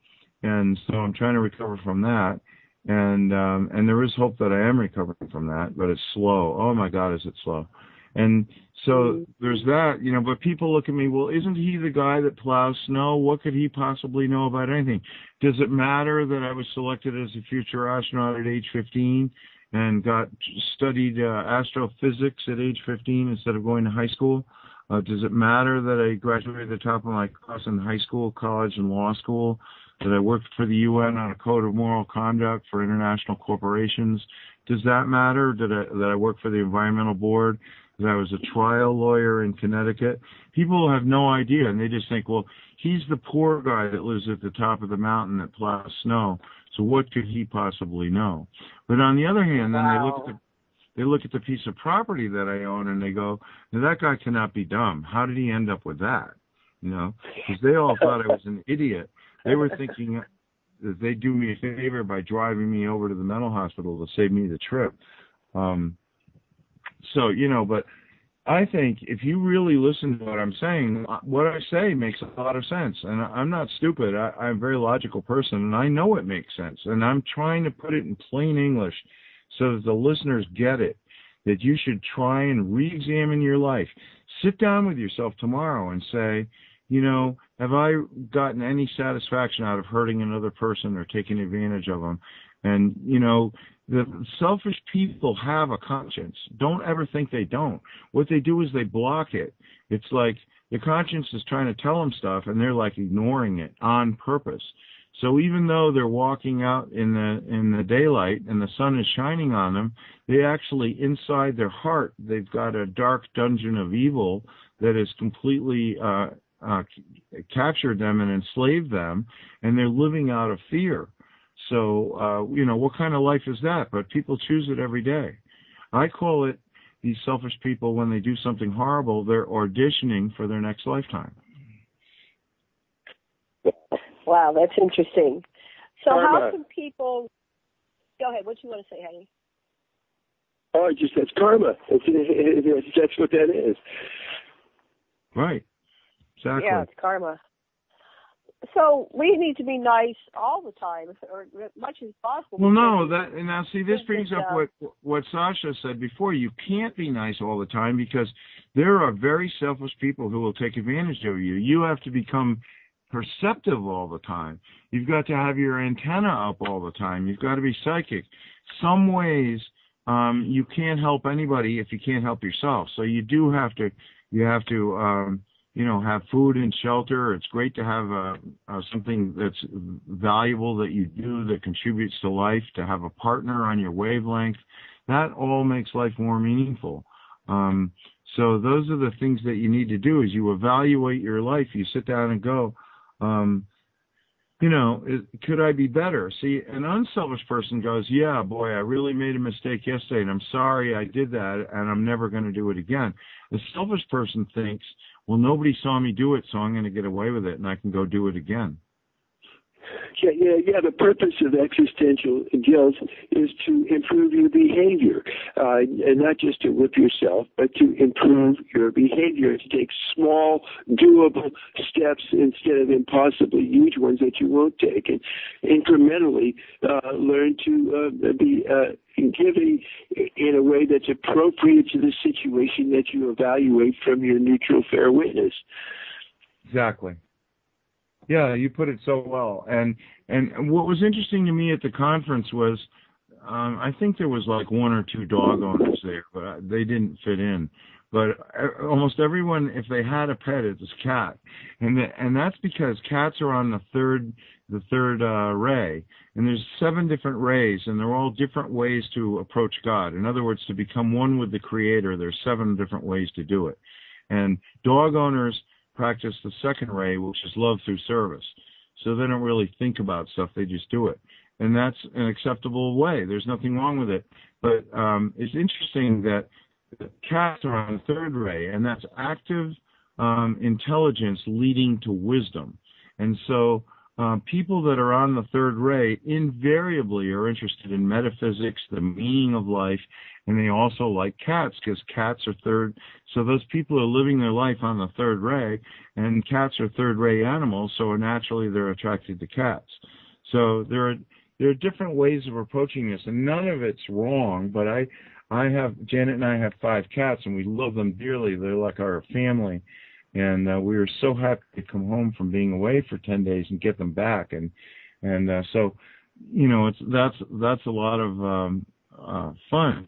And so I'm trying to recover from that. And there is hope that I am recovering from that, but it's slow. Oh, my God, is it slow. And so there's that, but people look at me, well, isn't he the guy that plows snow? What could he possibly know about anything? Does it matter that I was selected as a future astronaut at age 15 and studied astrophysics at age 15 instead of going to high school? Does it matter that I graduated at the top of my class in high school, college, and law school? That I worked for the UN on a code of moral conduct for international corporations? Does that matter? That I worked for the Environmental Board? That I was a trial lawyer in Connecticut? People have no idea, and they just think, well, he's the poor guy that lives at the top of the mountain that plows snow, so what could he possibly know? But on the other hand, then they look at the piece of property that I own, and they go, now that guy cannot be dumb. How did he end up with that? Because they all thought I was an idiot. They were thinking that they'd do me a favor by driving me over to the mental hospital to save me the trip. But I think if you really listen to what I'm saying, what I say makes a lot of sense. And I'm not stupid. I'm a very logical person, and I know it makes sense. And I'm trying to put it in plain English so that the listeners get it, that you should try and re-examine your life. Sit down with yourself tomorrow and say, have I gotten any satisfaction out of hurting another person or taking advantage of them? And, the selfish people have a conscience. Don't ever think they don't. What they do is they block it. It's like the conscience is trying to tell them stuff, and they're like ignoring it on purpose. So even though they're walking out in the daylight and the sun is shining on them, they actually, inside their heart, they've got a dark dungeon of evil that has completely captured them and enslaved them, and they're living out of fear. So, what kind of life is that? But people choose it every day. I call it, these selfish people, when they do something horrible, they're auditioning for their next lifetime. Wow, that's interesting. So how can people... Go ahead. What do you want to say, honey? Oh, that's karma. That's what that is. Right. Exactly. Yeah, it's karma. So we need to be nice all the time, or as much as possible. Well, no, this brings up what Sasha said before. You can't be nice all the time because there are very selfish people who will take advantage of you. You have to become perceptive all the time. You've got to have your antenna up all the time. You've got to be psychic. Some ways you can't help anybody if you can't help yourself. So you have to have food and shelter. It's great to have something that's valuable that you do that contributes to life, to have a partner on your wavelength. That all makes life more meaningful. So those are the things that you need to do is you evaluate your life. You sit down and go, could I be better? See, an unselfish person goes, yeah, boy, I really made a mistake yesterday, and I'm sorry I did that, and I'm never going to do it again. The selfish person thinks, well, nobody saw me do it, so I'm going to get away with it, and I can go do it again. Yeah. The purpose of existential guilt is to improve your behavior, and not just to whip yourself, but to improve your behavior, to take small, doable steps instead of impossibly huge ones that you won't take, and incrementally learn to be giving in a way that's appropriate to the situation that you evaluate from your neutral, fair witness. Exactly. Yeah, you put it so well. And what was interesting to me at the conference was, I think there was like one or two dog owners there, but they didn't fit in. But almost everyone, if they had a pet, it was a cat, and that's because cats are on the third ray, and there's 7 different rays, and they're all different ways to approach God. In other words, to become one with the Creator, there's 7 different ways to do it. And dog owners practice the second ray, which is love through service. So they don't really think about stuff, they just do it. And that's an acceptable way. There's nothing wrong with it. But it's interesting that cats are on the third ray, and that's active intelligence leading to wisdom. And so people that are on the third ray invariably are interested in metaphysics, the meaning of life, and they also like cats because cats are third. So those people are living their life on the third ray, and cats are third-ray animals, so naturally they're attracted to cats. So there are different ways of approaching this, and none of it's wrong, but Janet and I have 5 cats, and we love them dearly. They're like our family. And we were so happy to come home from being away for 10 days and get them back. And so, that's a lot of fun.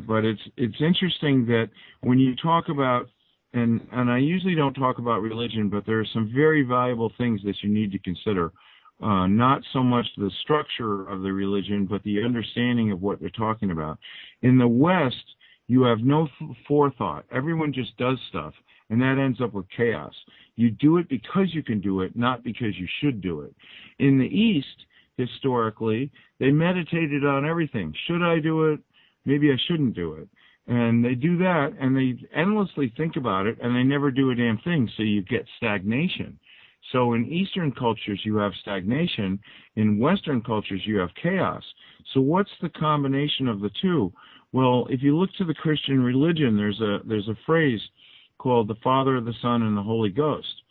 But it's interesting that when you talk about, and I usually don't talk about religion, but there are some very valuable things that you need to consider. Not so much the structure of the religion, but the understanding of what they're talking about. In the West, you have no forethought. Everyone just does stuff, and that ends up with chaos. You do it because you can do it, not because you should do it. In the East, historically, they meditated on everything. Should I do it? Maybe I shouldn't do it. And they do that, and they endlessly think about it, and they never do a damn thing, so you get stagnation. So in Eastern cultures, you have stagnation. In Western cultures, you have chaos. So what's the combination of the two? Well, if you look to the Christian religion, there's a phrase called the Father, the Son, and the Holy Ghost.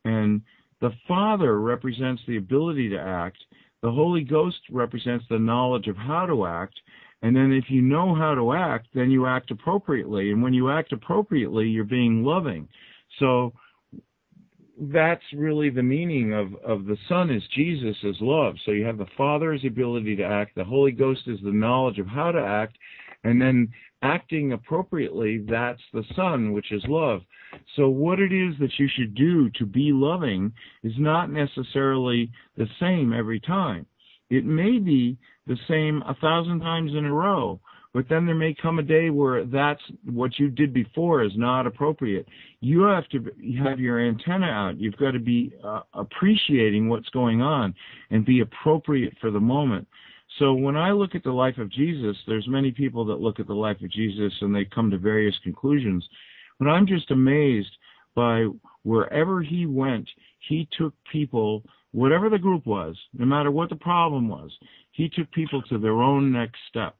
And the Father represents the ability to act. The Holy Ghost represents the knowledge of how to act. And then if you know how to act, then you act appropriately. And when you act appropriately, you're being loving. So that's really the meaning of the Son is Jesus is love. So you have the Father's ability to act. The Holy Ghost is the knowledge of how to act. And then acting appropriately, that's the Son, which is love. So what it is that you should do to be loving is not necessarily the same every time. It may be the same 1,000 times in a row, but then there may come a day where that's what you did before is not appropriate. You have to have your antenna out. You've got to be appreciating what's going on and be appropriate for the moment. So when I look at the life of Jesus, there's many people that look at the life of Jesus and they come to various conclusions. But I'm just amazed by wherever he went, he took people, whatever the group was, no matter what the problem was, he took people to their own next step.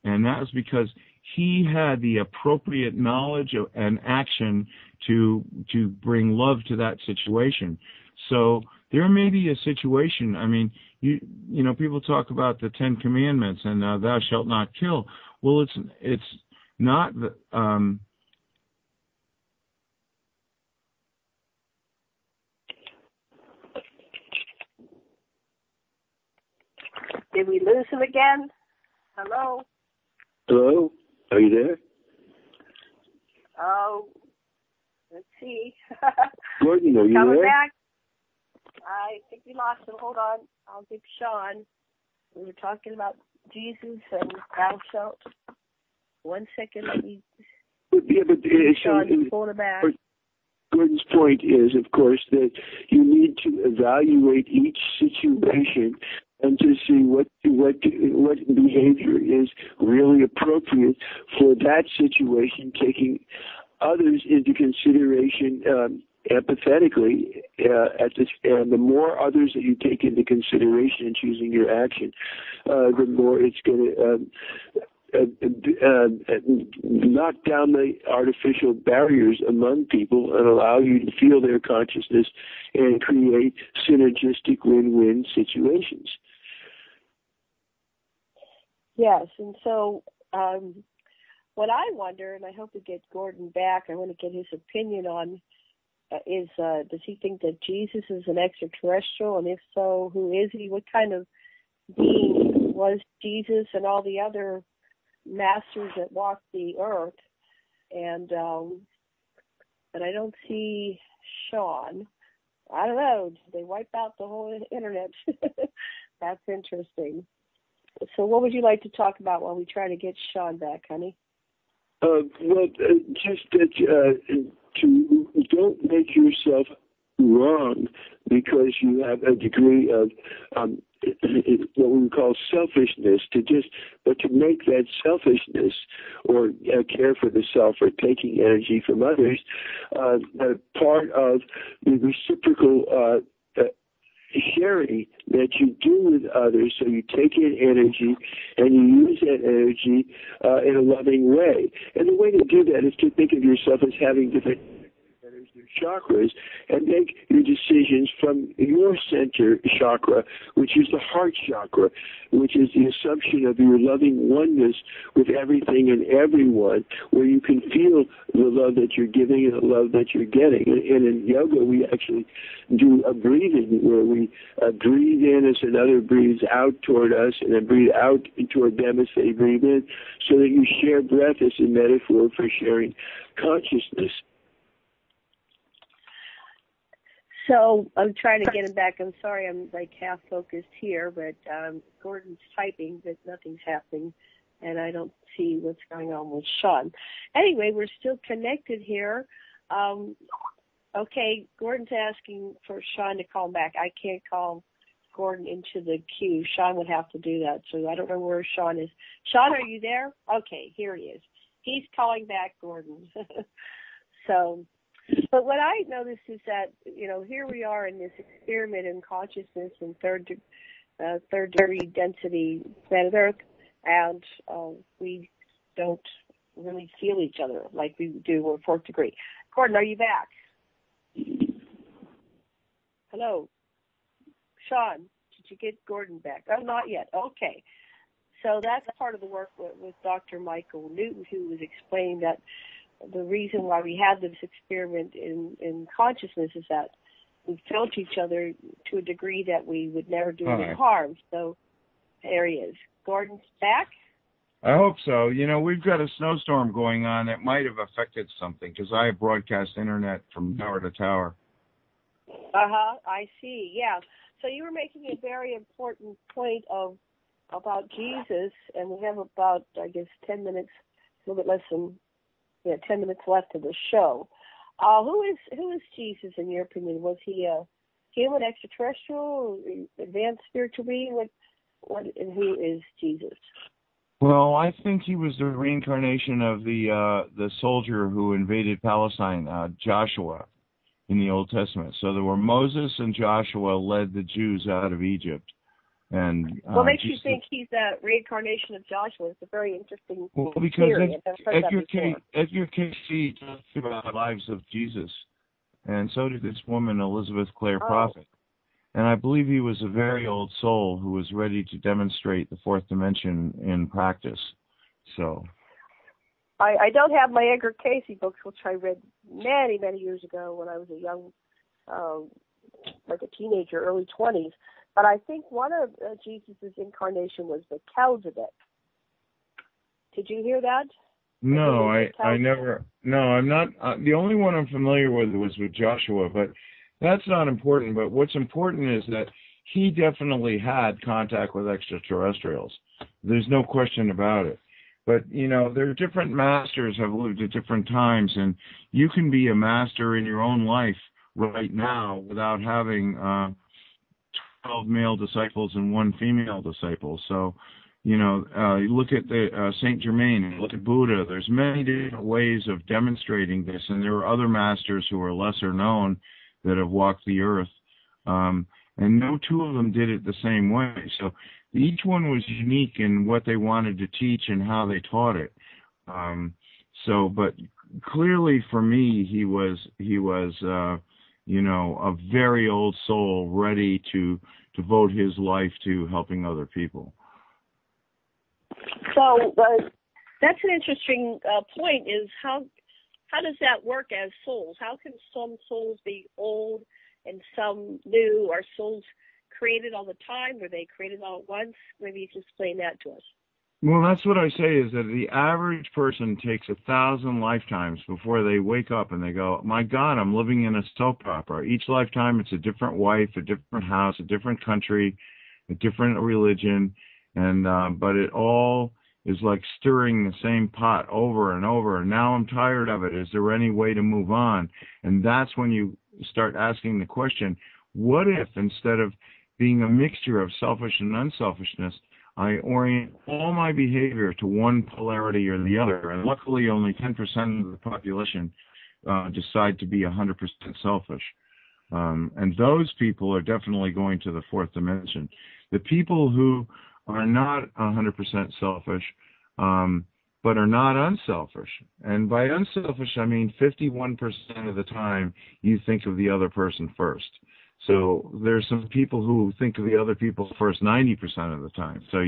And that was because he had the appropriate knowledge and action to bring love to that situation. So there may be a situation, I mean, you know, people talk about the 10 Commandments and thou shalt not kill. Well, it's not the, Did we lose him again? Hello? Hello? Are you there? Oh, let's see. Gordon, are you coming there? Back? I think we lost him. Hold on. I'll give Sean. We were talking about Jesus and thou shalt. 1 second. Let me. Yeah, but Sean, pull it back. Gordon's point is, of course, that you need to evaluate each situation and to see what behavior is really appropriate for that situation, taking others into consideration empathetically. And the more others that you take into consideration in choosing your action, the more it's going to knock down the artificial barriers among people and allow you to feel their consciousness and create synergistic win-win situations. Yes, and so what I wonder, and I hope to get Gordon back, I want to get his opinion on, is does he think that Jesus is an extraterrestrial, and if so, who is he? What kind of being was Jesus and all the other masters that walked the earth? And I don't see Sean. I don't know. Did they wipe out the whole internet? That's interesting. So what would you like to talk about while we try to get Sean back, honey? Just that to don't make yourself wrong because you have a degree of what we call selfishness, but to make that selfishness or care for the self or taking energy from others part of the reciprocal sharing that you do with others. So you take in energy and you use that energy in a loving way. And the way to do that is to think of yourself as having different chakras and make your decisions from your center chakra, which is the heart chakra, which is the assumption of your loving oneness with everything and everyone, where you can feel the love that you're giving and the love that you're getting. And in yoga, we actually do a breathing where we breathe in as another breathes out toward us and then breathe out toward them as they breathe in, so that you share breath as a metaphor for sharing consciousness. So I'm trying to get him back. I'm sorry, I'm like half focused here, but Gordon's typing, but nothing's happening, and I don't see what's going on with Sean. Anyway, we're still connected here. Okay, Gordon's asking for Sean to call back. I can't call Gordon into the queue. Sean would have to do that, so I don't know where Sean is. Sean, are you there? Okay, here he is. He's calling back Gordon. But what I noticed is that, here we are in this experiment in consciousness in third degree density planet Earth, and we don't really feel each other like we do in fourth degree. Gordon, are you back? Hello? Sean, did you get Gordon back? Oh, not yet. Okay. So that's part of the work with Dr. Michael Newton, who was explaining that the reason why we had this experiment in consciousness is that we felt each other to a degree that we would never do any harm. So there he is. Gordon's back? I hope so. We've got a snowstorm going on that might have affected something because I broadcast internet from tower to tower. I see. Yeah. So you were making a very important point about Jesus, and we have about, 10 minutes, a little bit less than 10 minutes left of the show. Who is Jesus in your opinion? Was he a human, extraterrestrial, advanced spiritual being? And who is Jesus? Well, I think he was the reincarnation of the soldier who invaded Palestine, Joshua, in the Old Testament. So there were Moses and Joshua led the Jews out of Egypt. And what makes you think he's a reincarnation of Joshua? It's a very interesting because theory. Edgar Cayce talks about the lives of Jesus, and so did this woman, Elizabeth Clare Prophet. And I believe he was a very old soul who was ready to demonstrate the fourth dimension in practice. So I don't have my Edgar Cayce books, which I read many, many years ago when I was a young, like a teenager, early 20s. But I think one of Jesus' incarnation was the Melchizedek. Did you hear that? No, I never. No, I'm not. The only one I'm familiar with was with Joshua, but that's not important. But what's important is that he definitely had contact with extraterrestrials. There's no question about it. But, there are different masters have lived at different times, and you can be a master in your own life right now without having 12 male disciples and 1 female disciple. So, you look at the Saint Germain, look at Buddha. There's many different ways of demonstrating this, and there are other masters who are lesser known that have walked the earth, and no 2 of them did it the same way. So each one was unique in what they wanted to teach and how they taught it. But clearly for me, he was a very old soul ready to devote his life to helping other people. So that's an interesting point. Is how does that work as souls? How can some souls be old and some new? Are souls created all the time? Were they created all at once? Maybe you can explain that to us. Well, that's what I say is that the average person takes 1,000 lifetimes before they wake up and they go, my God, I'm living in a soap opera. Each lifetime it's a different wife, a different house, a different country, a different religion, and but it all is like stirring the same pot over and over, and now I'm tired of it. Is there any way to move on? And that's when you start asking the question, what if instead of being a mixture of selfish and unselfishness, I orient all my behavior to one polarity or the other? And luckily only 10% of the population decide to be 100% selfish. And those people are definitely going to the 4th dimension. The people who are not 100% selfish, but are not unselfish. And by unselfish, I mean 51% of the time you think of the other person first. So there's some people who think of the other people first 90% of the time. So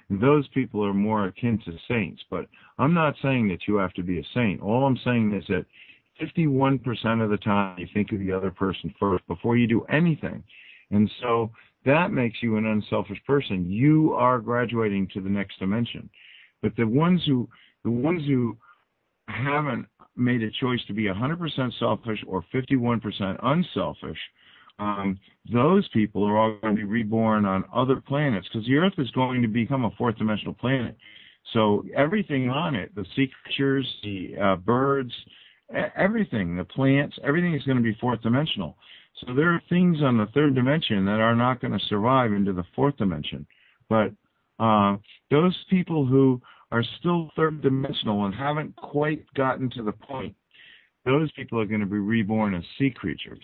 those people are more akin to saints. But I'm not saying that you have to be a saint. All I'm saying is that 51% of the time you think of the other person first before you do anything. And so that makes you an unselfish person. You are graduating to the next dimension. But the ones who haven't made a choice to be 100% selfish or 51% unselfish, those people are all going to be reborn on other planets, because the Earth is going to become a 4th dimensional planet. So everything on it, the sea creatures, the birds, everything, the plants, everything is going to be 4th dimensional. So there are things on the 3rd dimension that are not going to survive into the 4th dimension. But those people who are still 3rd dimensional and haven't quite gotten to the point, those people are going to be reborn as sea creatures.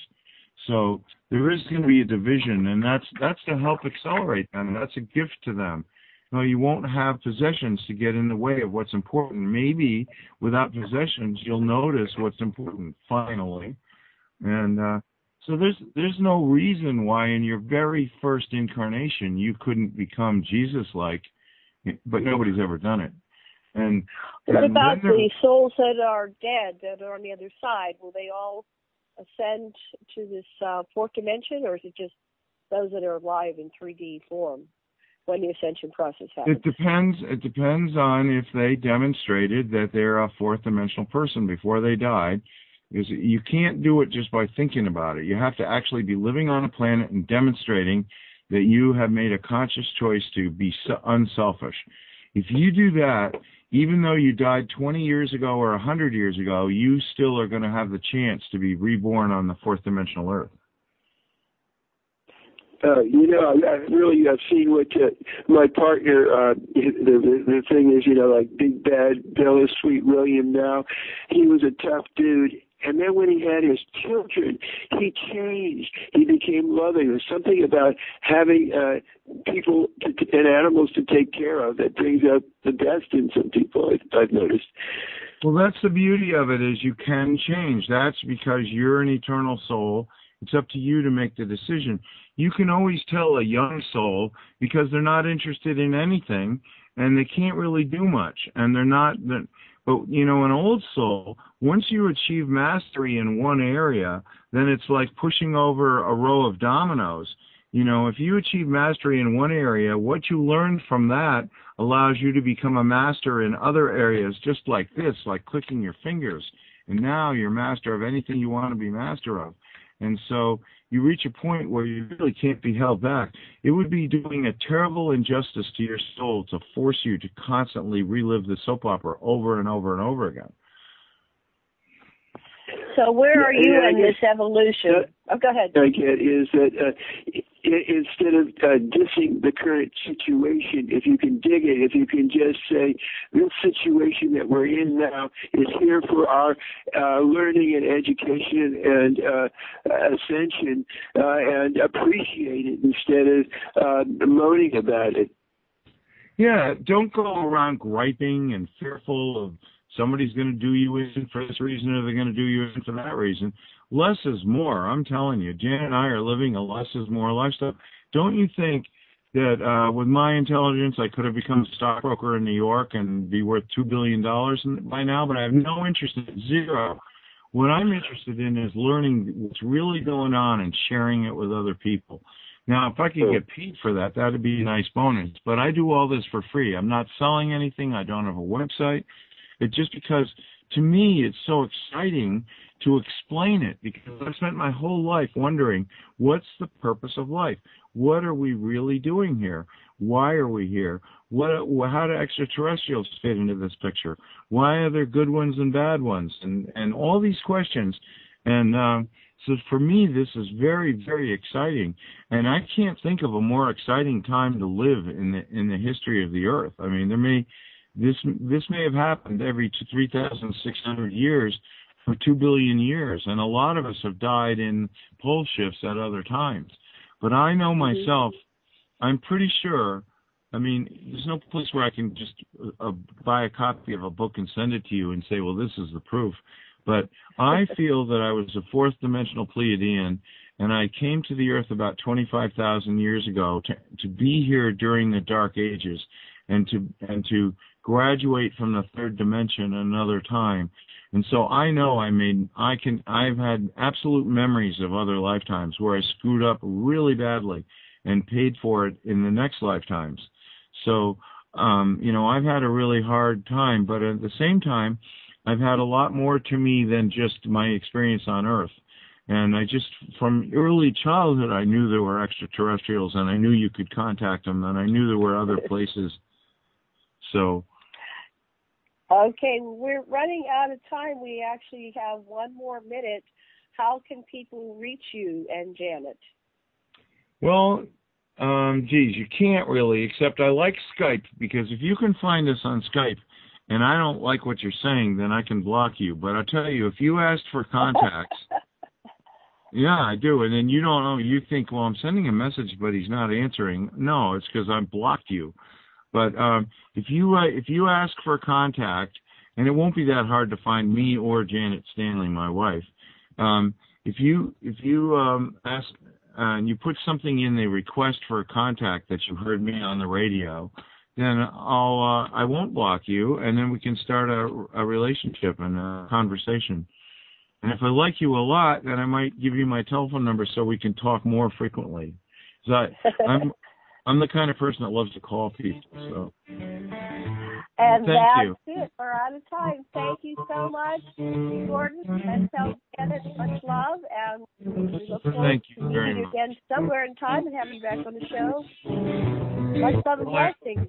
So there is going to be a division, and that's to help accelerate them. That's a gift to them. You won't have possessions to get in the way of what's important. Maybe without possessions, you'll notice what's important finally. And so there's no reason why in your very first incarnation you couldn't become Jesus-like, but nobody's ever done it. And what about the souls that are dead, that are on the other side? Will they all ascend to this 4th dimension, or is it just those that are alive in 3D form when the ascension process happens? It depends on if they demonstrated that they're a 4th dimensional person before they died. Because you can't do it just by thinking about it. You have to actually be living on a planet and demonstrating that you have made a conscious choice to be unselfish. If you do that, even though you died 20 years ago or 100 years ago, you still are going to have the chance to be reborn on the 4th dimensional Earth. I've seen what my partner, the thing is, like Big Bad Bill, Sweet William now, he was a tough dude. And then when he had his children, he changed. He became loving. There's something about having people and animals to take care of that brings out the best in some people, I've noticed. Well, that's the beauty of it, is you can change. That's because you're an eternal soul. It's up to you to make the decision. You can always tell a young soul, because they're not interested in anything and they can't really do much. And they're not... But, an old soul, once you achieve mastery in one area, then it's like pushing over a row of dominoes. If you achieve mastery in one area, what you learn from that allows you to become a master in other areas, just like this, like clicking your fingers. And now you're master of anything you want to be master of. And so you reach a point where you really can't be held back. It would be doing a terrible injustice to your soul to force you to constantly relive the soap opera over and over and over again. So where are you in this evolution? Go ahead. I get is that instead of dissing the current situation, if you can dig it, if you can just say, this situation that we're in now is here for our learning and education and ascension, and appreciate it instead of moaning about it. Yeah, don't go around griping and fearful of somebody's going to do you in for this reason or they're going to do you in for that reason. Less is more. I'm telling you, Jan and I are living a less is more lifestyle. Don't you think that with my intelligence, I could have become a stockbroker in New York and be worth $2 billion by now, but I have no interest in zero. What I'm interested in is learning what's really going on and sharing it with other people. Now, if I could get paid for that, that would be a nice bonus. But I do all this for free. I'm not selling anything. I don't have a website. It's just because, to me, it's so exciting to explain it, because I've spent my whole life wondering, what's the purpose of life? What are we really doing here? Why are we here? How do extraterrestrials fit into this picture? Why are there good ones and bad ones? And all these questions. And so for me, this is very, very exciting. And I can't think of a more exciting time to live in the history of the Earth. I mean, this may have happened every 3,600 years for 2 billion years, and a lot of us have died in pole shifts at other times. But I know myself, I'm pretty sure, I mean, there's no place where I can just buy a copy of a book and send it to you and say, well, this is the proof. But I feel that I was a fourth dimensional Pleiadian, and I came to the Earth about 25,000 years ago to be here during the Dark Ages and to graduate from the third dimension another time. And so I know I've had absolute memories of other lifetimes where I screwed up really badly and paid for it in the next lifetimes. So, I've had a really hard time, but at the same time, I've had a lot more to me than just my experience on Earth. And from early childhood, I knew there were extraterrestrials, and I knew you could contact them, and I knew there were other places. So. Okay, we're running out of time. We actually have one more minute. How can people reach you and Janet? Well, you can't really, except I like Skype, because if you can find us on Skype and I don't like what you're saying, then I can block you. But I'll tell you, if you asked for contacts, yeah, I do, and then you don't know, you think, well, I'm sending a message, but he's not answering. No, it's because I blocked you. But if you ask for contact, and it won't be that hard to find me or Janet Stanley, my wife. If you ask and you put something in the request for a contact that you heard me on the radio, then I won't block you, and then we can start a relationship and a conversation. And if I like you a lot, then I might give you my telephone number so we can talk more frequently. So I'm the kind of person that loves to call people. So. And that's it. We're out of time. Thank you so much, Gordon, and tell Janet much love. And we look forward to meeting you again somewhere in time and having you back on the show. Much love and blessings.